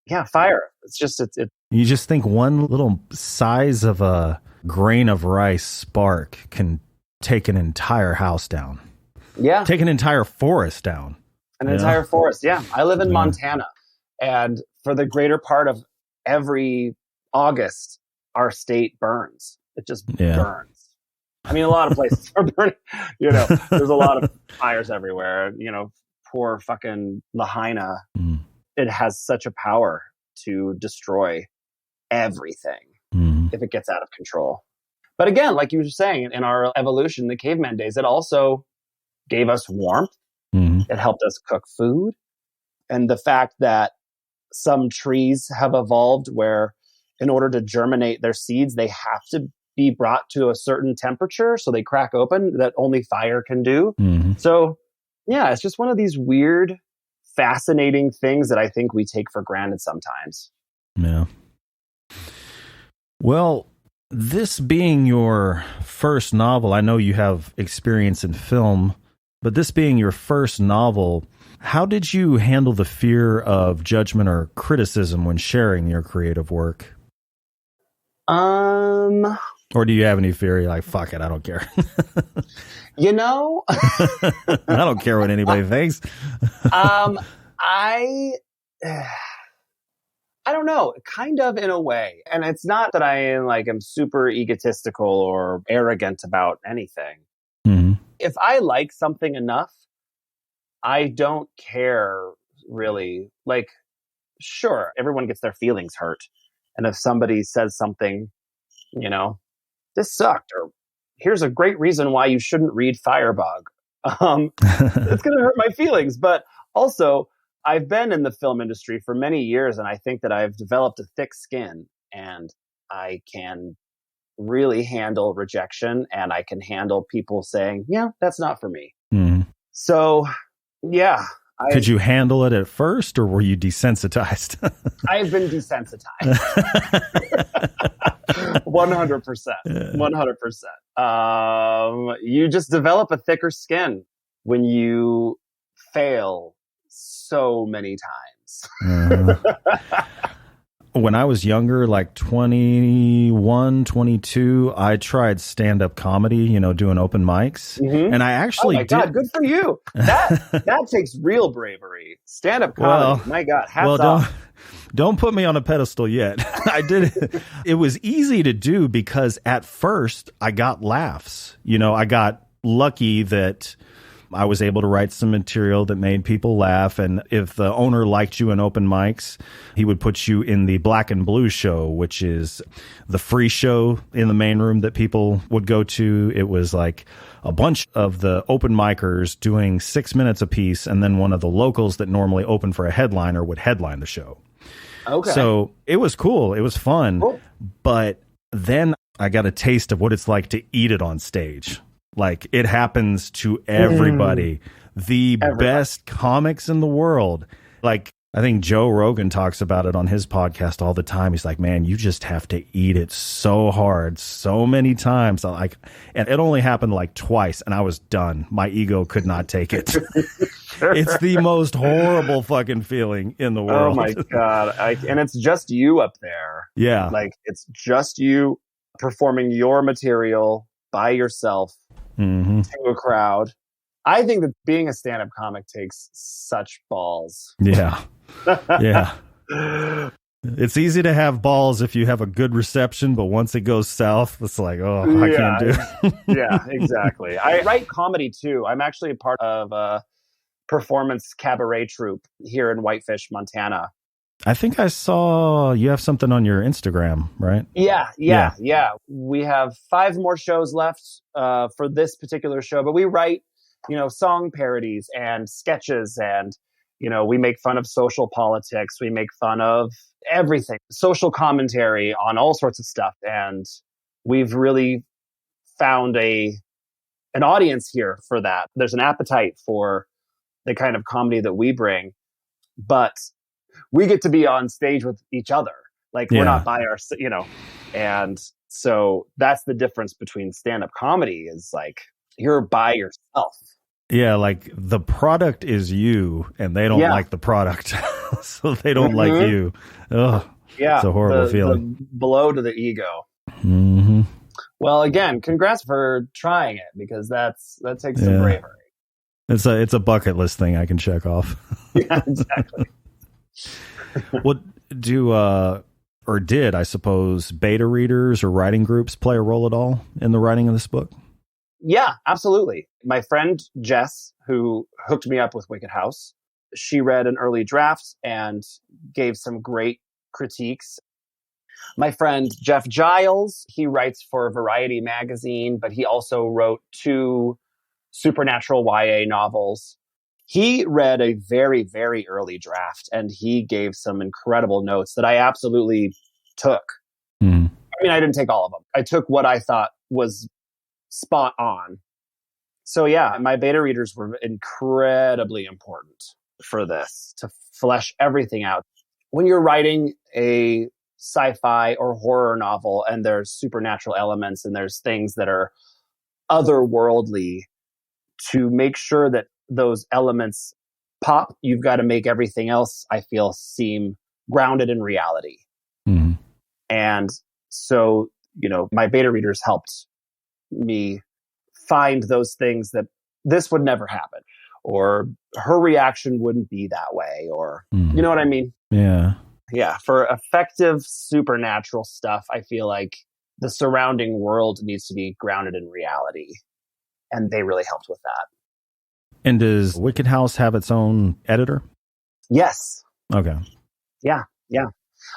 Yeah, fire. It's just, you just think one little size of a grain of rice spark can take an entire house down. Yeah. Take an entire forest down. Entire forest. Yeah. I live in Montana, and for the greater part of every August, our state burns. It just burns. I mean, a lot of places are burning. There's a lot of fires everywhere. Poor fucking Lahaina. It has such a power to destroy everything if it gets out of control. But again, like you were saying, in our evolution, the caveman days, it also gave us warmth. It helped us cook food. And the fact that some trees have evolved where in order to germinate their seeds, they have to be brought to a certain temperature so they crack open, that only fire can do. So yeah, it's just one of these weird, fascinating things that I think we take for granted sometimes. Yeah. Well, this being your first novel, I know you have experience in film, but this being your first novel, how did you handle the fear of judgment or criticism when sharing your creative work? Or do you have any fear? You're like, fuck it, I don't care. I don't care what anybody thinks. I don't know, kind of in a way. And it's not that I am super egotistical or arrogant about anything. If I like something enough, I don't care really. Sure, everyone gets their feelings hurt. And if somebody says something, this sucked, or here's a great reason why you shouldn't read Firebug, it's going to hurt my feelings. But also, I've been in the film industry for many years, and I think that I've developed a thick skin, and I can really handle rejection, and I can handle people saying, yeah, that's not for me. So, yeah. Could you handle it at first, or were you desensitized? I've been desensitized. 100%. 100%. You just develop a thicker skin when you fail so many times. When I was younger, like 21, 22, I tried stand-up comedy, doing open mics. And I actually did. God, good for you. That takes real bravery. Stand-up comedy, my God, hats off. Don't put me on a pedestal yet. I did it. It was easy to do because at first I got laughs. I got lucky that I was able to write some material that made people laugh. And if the owner liked you in open mics, he would put you in the Black and Blue show, which is the free show in the main room that people would go to. It was like a bunch of the open micers doing 6 minutes apiece, and then one of the locals that normally open for a headliner would headline the show. Okay. So it was cool. It was fun. Cool. But then I got a taste of what it's like to eat it on stage. Like, it happens to everybody. Best comics in the world. Like, I think Joe Rogan talks about it on his podcast all the time. He's like, man, you just have to eat it so hard, so many times. And it only happened like twice, and I was done. My ego could not take it. It's the most horrible fucking feeling in the world. Oh my God. And it's just you up there. Yeah. Like, it's just you performing your material by yourself to a crowd. I think that being a stand-up comic takes such balls. Yeah. Yeah. It's easy to have balls if you have a good reception, but once it goes south, it's like, oh, I can't do it. Yeah, exactly. I write comedy too. I'm actually a part of a performance cabaret troupe here in Whitefish, Montana. I think I saw you have something on your Instagram, right? Yeah. We have 5 more shows left for this particular show, but we write, song parodies and sketches, and, we make fun of social politics. We make fun of everything, social commentary on all sorts of stuff. And we've really found an audience here for that. There's an appetite for the kind of comedy that we bring, but we get to be on stage with each other. Like we're not by our, and so that's the difference between stand-up comedy is like you're by yourself. Yeah, like the product is you and they don't like the product. So they don't like you. Oh, yeah. It's a horrible feeling. The blow to the ego. Mm-hmm. Well, again, congrats for trying it because that takes some bravery. It's a bucket list thing I can check off. Yeah, exactly. What did, I suppose, beta readers or writing groups play a role at all in the writing of this book? Yeah, absolutely. My friend Jess, who hooked me up with Wicked House, she read an early draft and gave some great critiques. My friend Jeff Giles, he writes for Variety magazine, but he also wrote 2 supernatural YA novels. He read a very, very early draft, and he gave some incredible notes that I absolutely took. Mm. I mean, I didn't take all of them. I took what I thought was spot on. So yeah, my beta readers were incredibly important for this, to flesh everything out. When you're writing a sci-fi or horror novel and there's supernatural elements and there's things that are otherworldly, to make sure that those elements pop, you've got to make everything else, I feel, seem grounded in reality. Mm. And so, my beta readers helped me find those things that this would never happen, or her reaction wouldn't be that way, or you know what I mean? Yeah. Yeah. For effective supernatural stuff, I feel like the surrounding world needs to be grounded in reality. And they really helped with that. And does Wicked House have its own editor? Yes. Okay. Yeah. I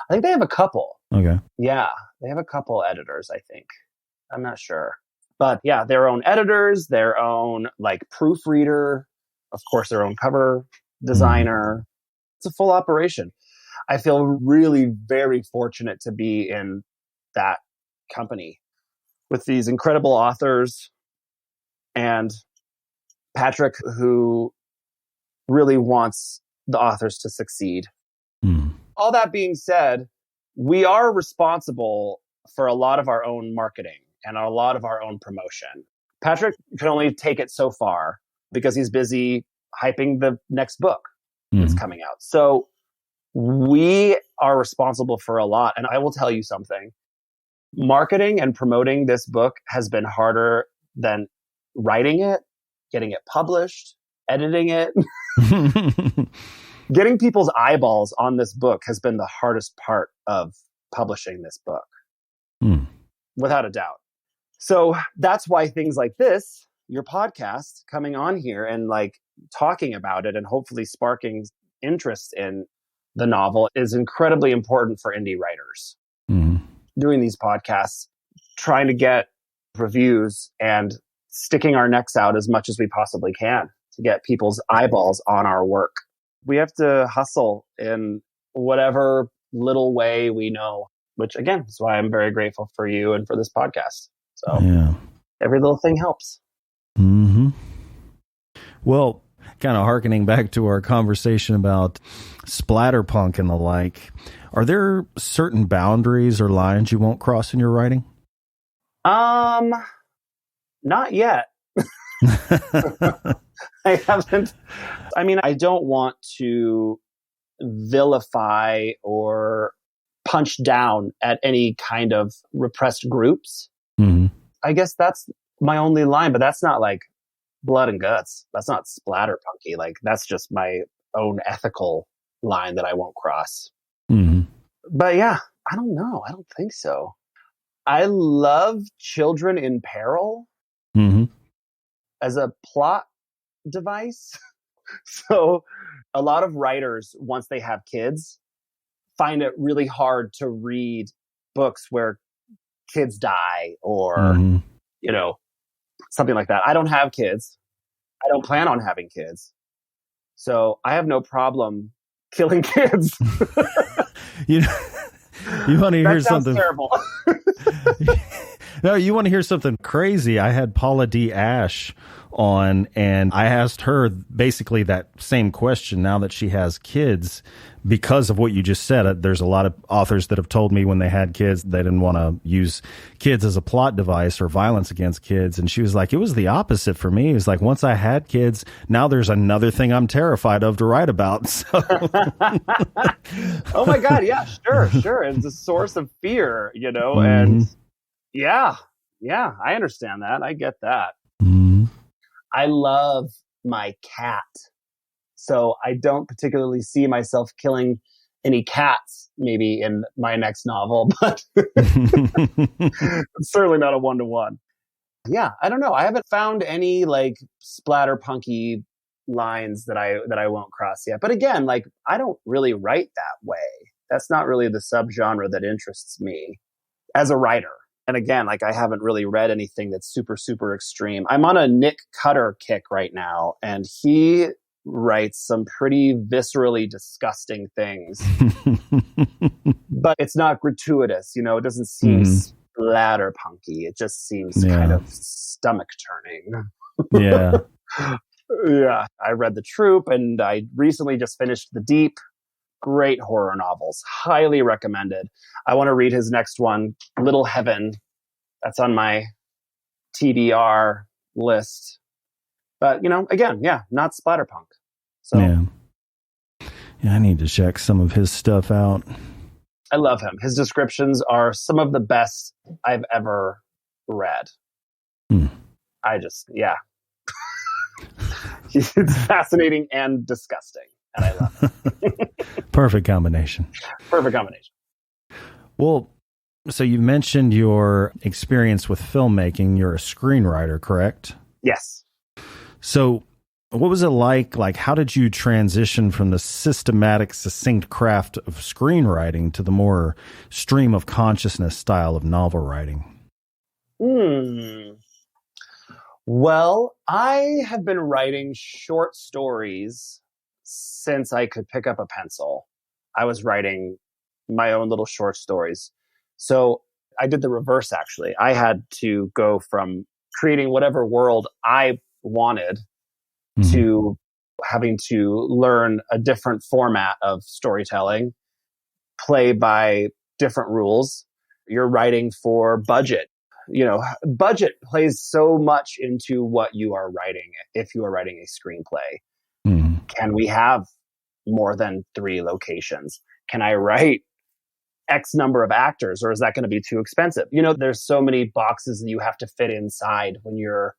think they have a couple. Okay. Yeah. They have a couple editors, I think. I'm not sure. But yeah, their own editors, their own proofreader, of course, their own cover designer. It's a full operation. I feel really very fortunate to be in that company with these incredible authors and Patrick, who really wants the authors to succeed. All that being said, we are responsible for a lot of our own marketing and a lot of our own promotion. Patrick can only take it so far because he's busy hyping the next book that's coming out. So we are responsible for a lot. And I will tell you something. Marketing and promoting this book has been harder than writing it, getting it published, editing it. Getting people's eyeballs on this book has been the hardest part of publishing this book. Without a doubt. So that's why things like this, your podcast, coming on here and talking about it and hopefully sparking interest in the novel is incredibly important for indie writers. Doing these podcasts, trying to get reviews and sticking our necks out as much as we possibly can to get people's eyeballs on our work. We have to hustle in whatever little way we know, which again is why I'm very grateful for you and for this podcast. So every little thing helps. Well, kind of hearkening back to our conversation about splatterpunk and the like, are there certain boundaries or lines you won't cross in your writing? Not yet. I haven't. I mean, I don't want to vilify or punch down at any kind of repressed groups. Mm-hmm. I guess that's my only line, but that's not like blood and guts. That's not splatter punky. Like that's just my own ethical line that I won't cross. Mm-hmm. But yeah, I don't know. I don't think so. I love children in peril Mm-hmm. as a plot device. So a lot of writers, once they have kids, find it really hard to read books where kids die or, Mm-hmm. Something like that. I don't have kids. I don't plan on having kids. So I have no problem killing kids. You want to hear That sounds something terrible. No, you want to hear something crazy? I had Paula D. Ash on, and I asked her basically that same question now that she has kids, because of what you just said. There's a lot of authors that have told me when they had kids, they didn't want to use kids as a plot device or violence against kids. And she was like, it was the opposite for me. It was like, once I had kids, now there's another thing I'm terrified of to write about. So. Oh my God. Yeah, sure. It's a source of fear, Mm-hmm. and yeah, I understand that. I get that. Mm-hmm. I love my cat. So I don't particularly see myself killing any cats maybe in my next novel, but it's certainly not a 1-to-1. Yeah, I don't know. I haven't found any like splatter punky lines that I won't cross yet. But again, like I don't really write that way. That's not really the subgenre that interests me as a writer. And again, like I haven't really read anything that's super, super extreme. I'm on a Nick Cutter kick right now, and he writes some pretty viscerally disgusting things. But it's not gratuitous, it doesn't seem splatter punky. It just seems kind of stomach turning. Yeah. Yeah. I read The Troop, and I recently just finished The Deep. Great horror novels. Highly recommended. I want to read his next one, Little Heaven. That's on my TBR list. But, again, not splatterpunk. So Yeah, I need to check some of his stuff out. I love him. His descriptions are some of the best I've ever read. It's fascinating and disgusting. And I love it. Perfect combination. Well, so you mentioned your experience with filmmaking. You're a screenwriter, correct? Yes. So what was it like? Like, how did you transition from the systematic, succinct craft of screenwriting to the more stream of consciousness style of novel writing? Well, I have been writing short stories since I could pick up a pencil. I was writing my own little short stories. So I did the reverse, actually. I had to go from creating whatever world I wanted to having to learn a different format of storytelling, play by different rules. You're writing for budget. Budget plays so much into what you are writing if you are writing a screenplay. Can we have more than 3 locations? Can I write X number of actors, or is that going to be too expensive? There's so many boxes that you have to fit inside when you're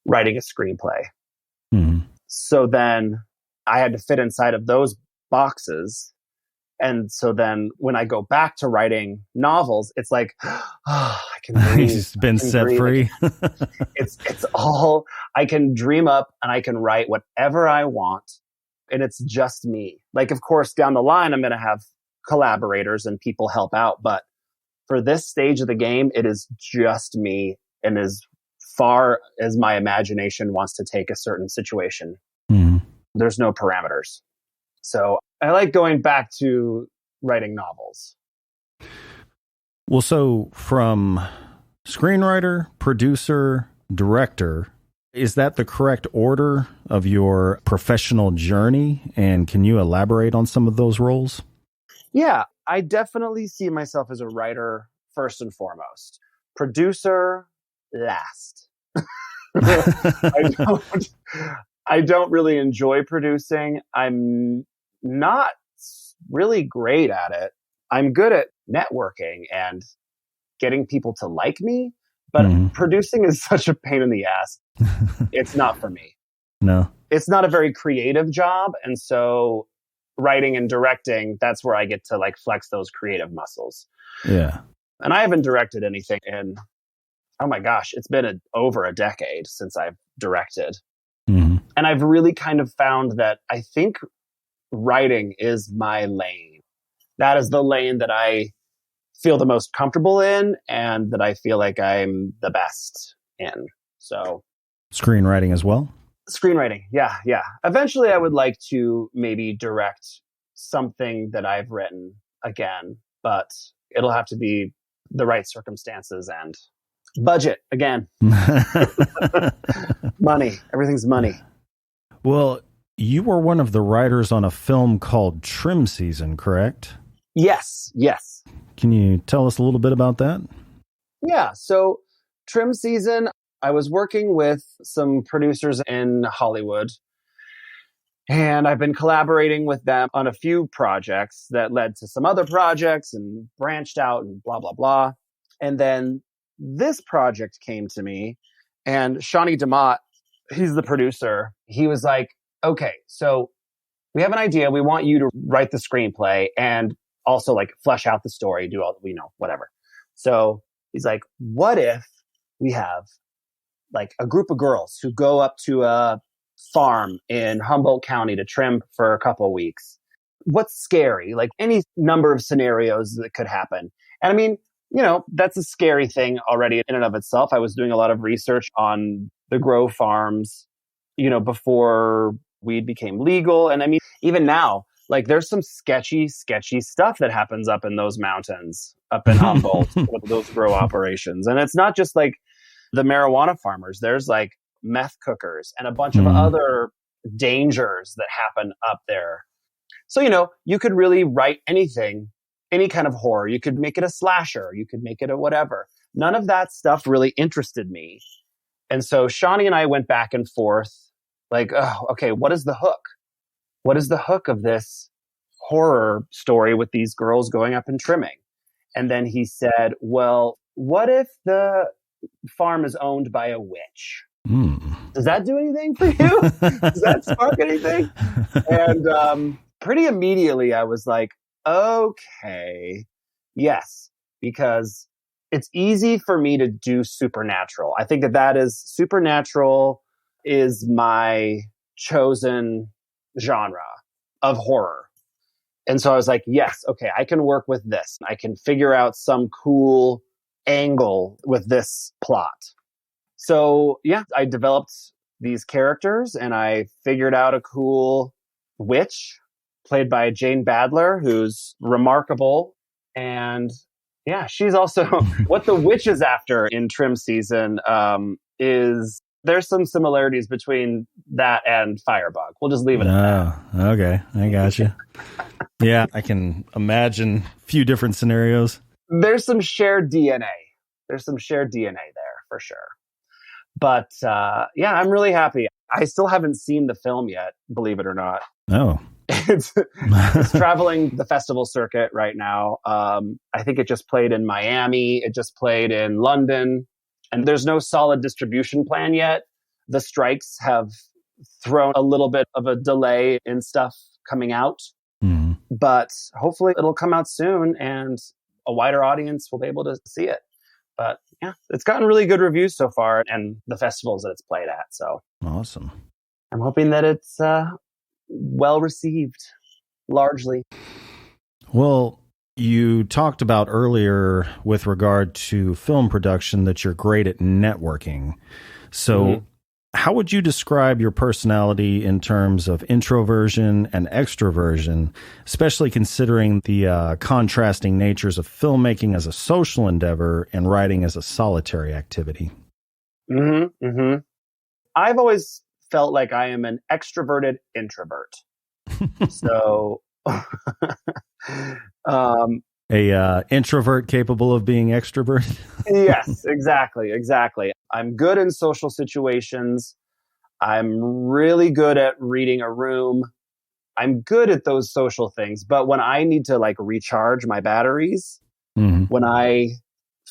writing a screenplay. So then I had to fit inside of those boxes. And so then when I go back to writing novels, it's like, I can breathe. He's been set free. It's all, I can dream up and I can write whatever I want. And it's just me. Like, of course, down the line, I'm going to have collaborators and people help out. But for this stage of the game, it is just me, and as far as my imagination wants to take a certain situation. There's no parameters. So I like going back to writing novels. Well, so from screenwriter, producer, director, is that the correct order of your professional journey? And can you elaborate on some of those roles? Yeah, I definitely see myself as a writer first and foremost. Producer last. I don't really enjoy producing. I'm not really great at it. I'm good at networking and getting people to like me, but producing is such a pain in the ass. It's not for me. No. It's not a very creative job. And so writing and directing, that's where I get to like flex those creative muscles. Yeah. And I haven't directed anything in, oh my gosh, it's been over a decade since I've directed. And I've really kind of found that I think writing is my lane. That is the lane that I feel the most comfortable in and that I feel like I'm the best in. So screenwriting as well? Screenwriting. Yeah. Yeah. Eventually I would like to maybe direct something that I've written again, but it'll have to be the right circumstances and budget again. Money. Everything's money. Well, you were one of the writers on a film called Trim Season, correct? Yes. Yes. Can you tell us a little bit about that? Yeah. So Trim Season, I was working with some producers in Hollywood, and I've been collaborating with them on a few projects that led to some other projects and branched out and blah, blah, blah. And then this project came to me, and Shawnee DeMott, he's the producer. He was like, okay, so we have an idea. We want you to write the screenplay and also like flesh out the story, do all, whatever. So he's like, what if we have like a group of girls who go up to a farm in Humboldt County to trim for a couple of weeks? What's scary? Like any number of scenarios that could happen. And I mean, that's a scary thing already in and of itself. I was doing a lot of research on the grow farms, before weed became legal. And I mean, even now, like there's some sketchy stuff that happens up in those mountains, up in Humboldt with those grow operations. And it's not just like the marijuana farmers. There's like meth cookers and a bunch of other dangers that happen up there. So, you could really write anything, any kind of horror. You could make it a slasher. You could make it a whatever. None of that stuff really interested me. And so Shawnee and I went back and forth like, oh, okay, what is the hook? What is the hook of this horror story with these girls going up and trimming? And then he said, well, what if the farm is owned by a witch? Does that do anything for you? Does that spark anything? And pretty immediately I was like, okay, yes, because it's easy for me to do supernatural. I think that is supernatural is my chosen genre of horror. And so I was like, yes, okay, I can work with this. I can figure out some cool angle with this plot. So yeah, I developed these characters and I figured out a cool witch played by Jane Badler, who's remarkable. And yeah, she's also what the witch is after in Trim Season is there's some similarities between that and Firebug. We'll just leave it at that. Okay. I got you. Yeah, I can imagine a few different scenarios. There's some shared DNA. There's some shared DNA there for sure. But yeah, I'm really happy. I still haven't seen the film yet, believe it or not. Oh. It's traveling the festival circuit right now. I think it just played in Miami. It just played in London. And there's no solid distribution plan yet. The strikes have thrown a little bit of a delay in stuff coming out. But hopefully it'll come out soon and a wider audience will be able to see it. But yeah, it's gotten really good reviews so far and the festivals that it's played at. So awesome. I'm hoping that it's well received, largely. Well, you talked about earlier with regard to film production that you're great at networking. So how would you describe your personality in terms of introversion and extroversion, especially considering the contrasting natures of filmmaking as a social endeavor and writing as a solitary activity? I've always felt like I am an extroverted introvert. So a introvert capable of being extroverted. Yes, exactly. I'm good in social situations. I'm really good at reading a room. I'm good at those social things. But when I need to like recharge my batteries, when I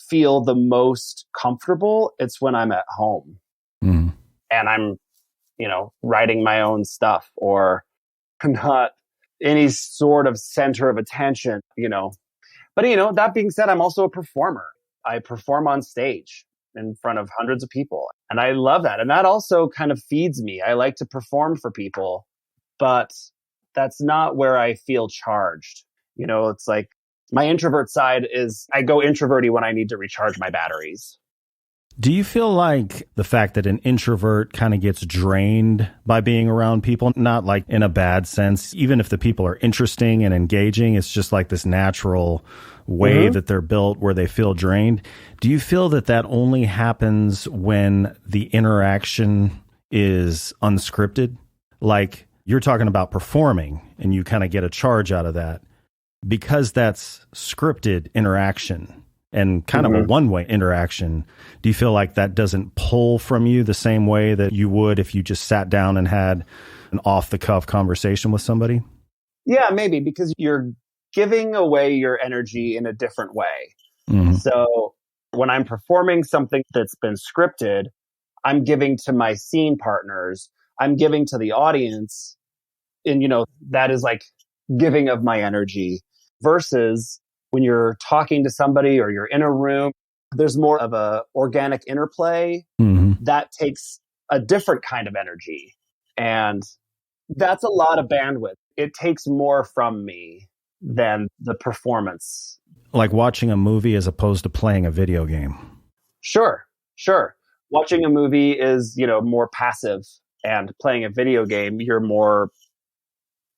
feel the most comfortable, it's when I'm at home and I'm, writing my own stuff or not any sort of center of attention, But, that being said, I'm also a performer. I perform on stage in front of hundreds of people. And I love that. And that also kind of feeds me. I like to perform for people, but that's not where I feel charged. It's like my introvert side is I go introverty when I need to recharge my batteries. Do you feel like the fact that an introvert kind of gets drained by being around people, not like in a bad sense, even if the people are interesting and engaging, it's just like this natural way that they're built where they feel drained? Do you feel that that only happens when the interaction is unscripted? Like you're talking about performing and you kind of get a charge out of that because that's scripted interaction and kind of a one-way interaction. Do you feel like that doesn't pull from you the same way that you would if you just sat down and had an off-the-cuff conversation with somebody? Yeah, maybe, because you're giving away your energy in a different way. So when I'm performing something that's been scripted, I'm giving to my scene partners, I'm giving to the audience, and, that is like giving of my energy versus when you're talking to somebody or you're in a room, there's more of a organic interplay that takes a different kind of energy. And that's a lot of bandwidth. It takes more from me than the performance. Like watching a movie as opposed to playing a video game. Sure. Watching a movie is, more passive, and playing a video game, you're more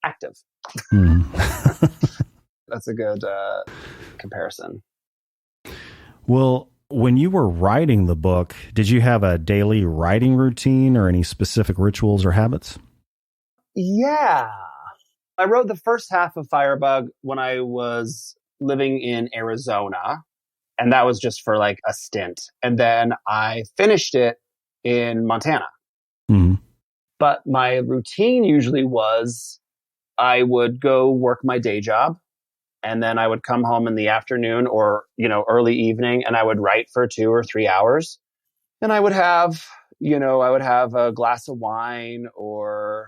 active. That's a good comparison. Well, when you were writing the book, did you have a daily writing routine or any specific rituals or habits? Yeah. I wrote the first half of Firebug when I was living in Arizona, and that was just for like a stint. And then I finished it in Montana. But my routine usually was I would go work my day job, and then I would come home in the afternoon or, early evening, and I would write for 2 or 3 hours. And I would have a glass of wine or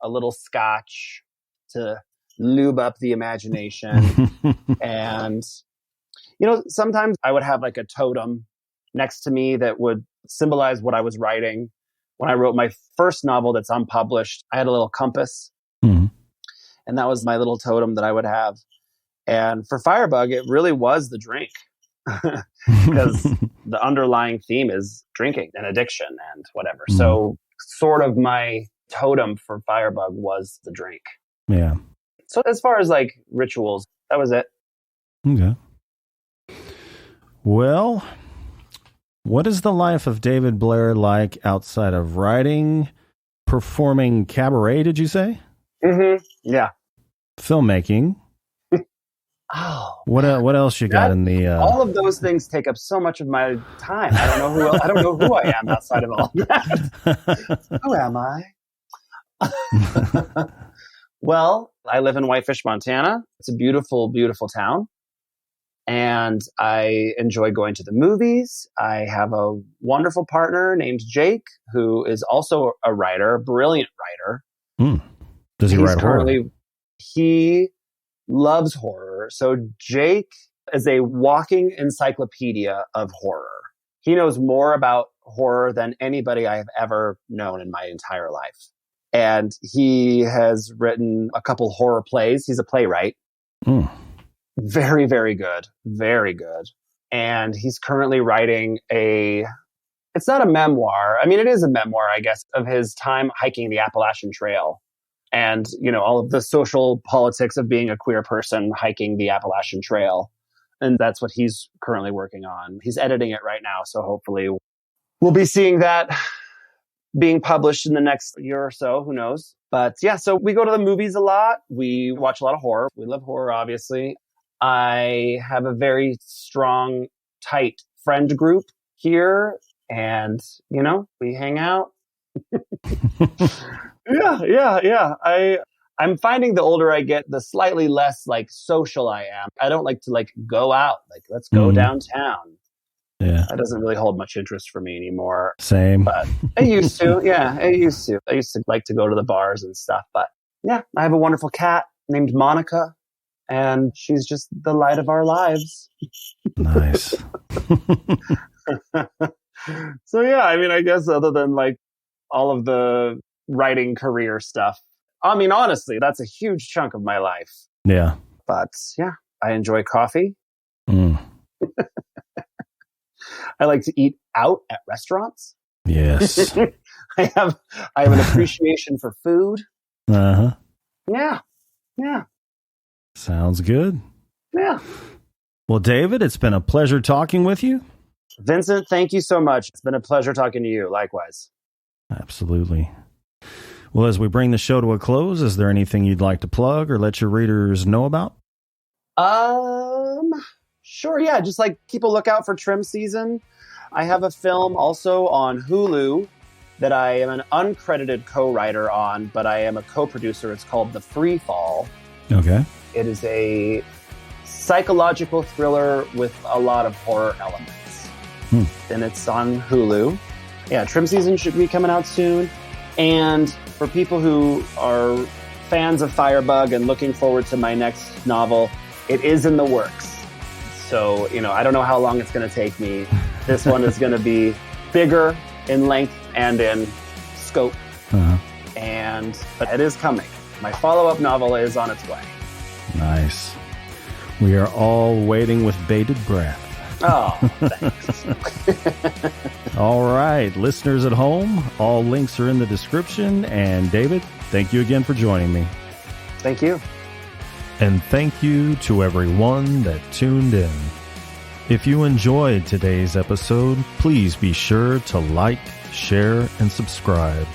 a little scotch to lube up the imagination. And, sometimes I would have like a totem next to me that would symbolize what I was writing. When I wrote my first novel that's unpublished, I had a little compass. And that was my little totem that I would have. And for Firebug, it really was the drink because the underlying theme is drinking and addiction and whatever. So sort of my totem for Firebug was the drink. Yeah. So as far as like rituals, that was it. Okay. Well, what is the life of David Blair like outside of writing, performing cabaret, did you say? Yeah. Filmmaking. Oh, what else you got in the? All of those things take up so much of my time. I don't know who I am outside of all that. Who am I? Well, I live in Whitefish, Montana. It's a beautiful, beautiful town, and I enjoy going to the movies. I have a wonderful partner named Jake, who is also a writer, a brilliant writer. Does he write horror? He loves horror. So Jake is a walking encyclopedia of horror. He knows more about horror than anybody I have ever known in my entire life. And he has written a couple horror plays. He's a playwright. Very, very good. Very good. And he's currently writing it's not a memoir. I mean, it is a memoir, I guess, of his time hiking the Appalachian Trail. And, all of the social politics of being a queer person hiking the Appalachian Trail. And that's what he's currently working on. He's editing it right now. So hopefully we'll be seeing that being published in the next year or so. Who knows? But yeah, so we go to the movies a lot. We watch a lot of horror. We love horror, obviously. I have a very strong, tight friend group here. And, we hang out. Yeah. I'm finding the older I get, the slightly less like social I am. I don't like to like go out, like let's go downtown. Yeah. That doesn't really hold much interest for me anymore. Same. But I used to. Yeah, I used to. I used to like to go to the bars and stuff. But yeah, I have a wonderful cat named Monica, and she's just the light of our lives. Nice. So yeah, I mean, I guess other than like all of the writing career stuff, I mean, honestly, that's a huge chunk of my life. Yeah. But yeah, I enjoy coffee. Mm. I like to eat out at restaurants. Yes. I have an appreciation for food. Uh-huh. Yeah. Yeah. Sounds good. Yeah. Well, David, it's been a pleasure talking with you. Vincent, thank you so much. It's been a pleasure talking to you. Likewise. Absolutely. Well, as we bring the show to a close, is there anything you'd like to plug or let your readers know about? Sure. Yeah. Just like keep a lookout for trim season. I have a film also on Hulu that I am an uncredited co-writer on, but I am a co-producer. It's called The Free Fall. Okay. It is a psychological thriller with a lot of horror elements. And it's on Hulu. Yeah, trim season should be coming out soon. And for people who are fans of Firebug and looking forward to my next novel, it is in the works. So, I don't know how long it's going to take me. This one is going to be bigger in length and in scope. But it is coming. My follow-up novel is on its way. Nice. We are all waiting with bated breath. Oh, thanks. All right, listeners at home, all links are in the description. And David, thank you again for joining me. Thank you. And thank you to everyone that tuned in. If you enjoyed today's episode, please be sure to like, share, and subscribe.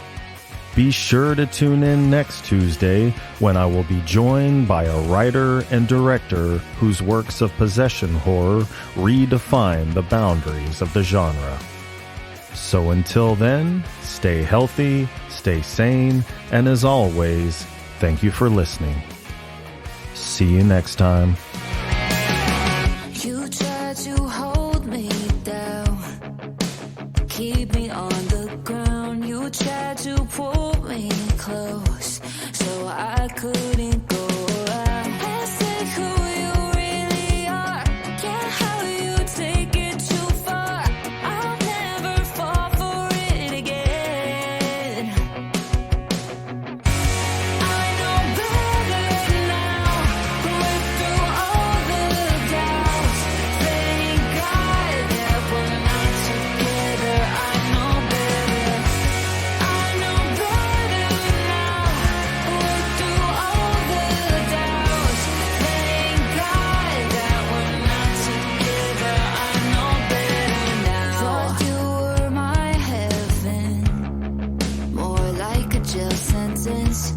Be sure to tune in next Tuesday when I will be joined by a writer and director whose works of possession horror redefine the boundaries of the genre. So until then, stay healthy, stay sane, and as always, thank you for listening. See you next time. You try to hold me down, keep me on the ground. You try to pull me close so I couldn't go around. Ask like who you really are, yeah, how you take it too far. I'll never fall for it again. I know better now, went through all the doubts. Thank God that we're not together. I know better. I know better now, went through all the doubts. Thank God that we're not together. I know better now. Thought you were my heaven, more like a jail sentence.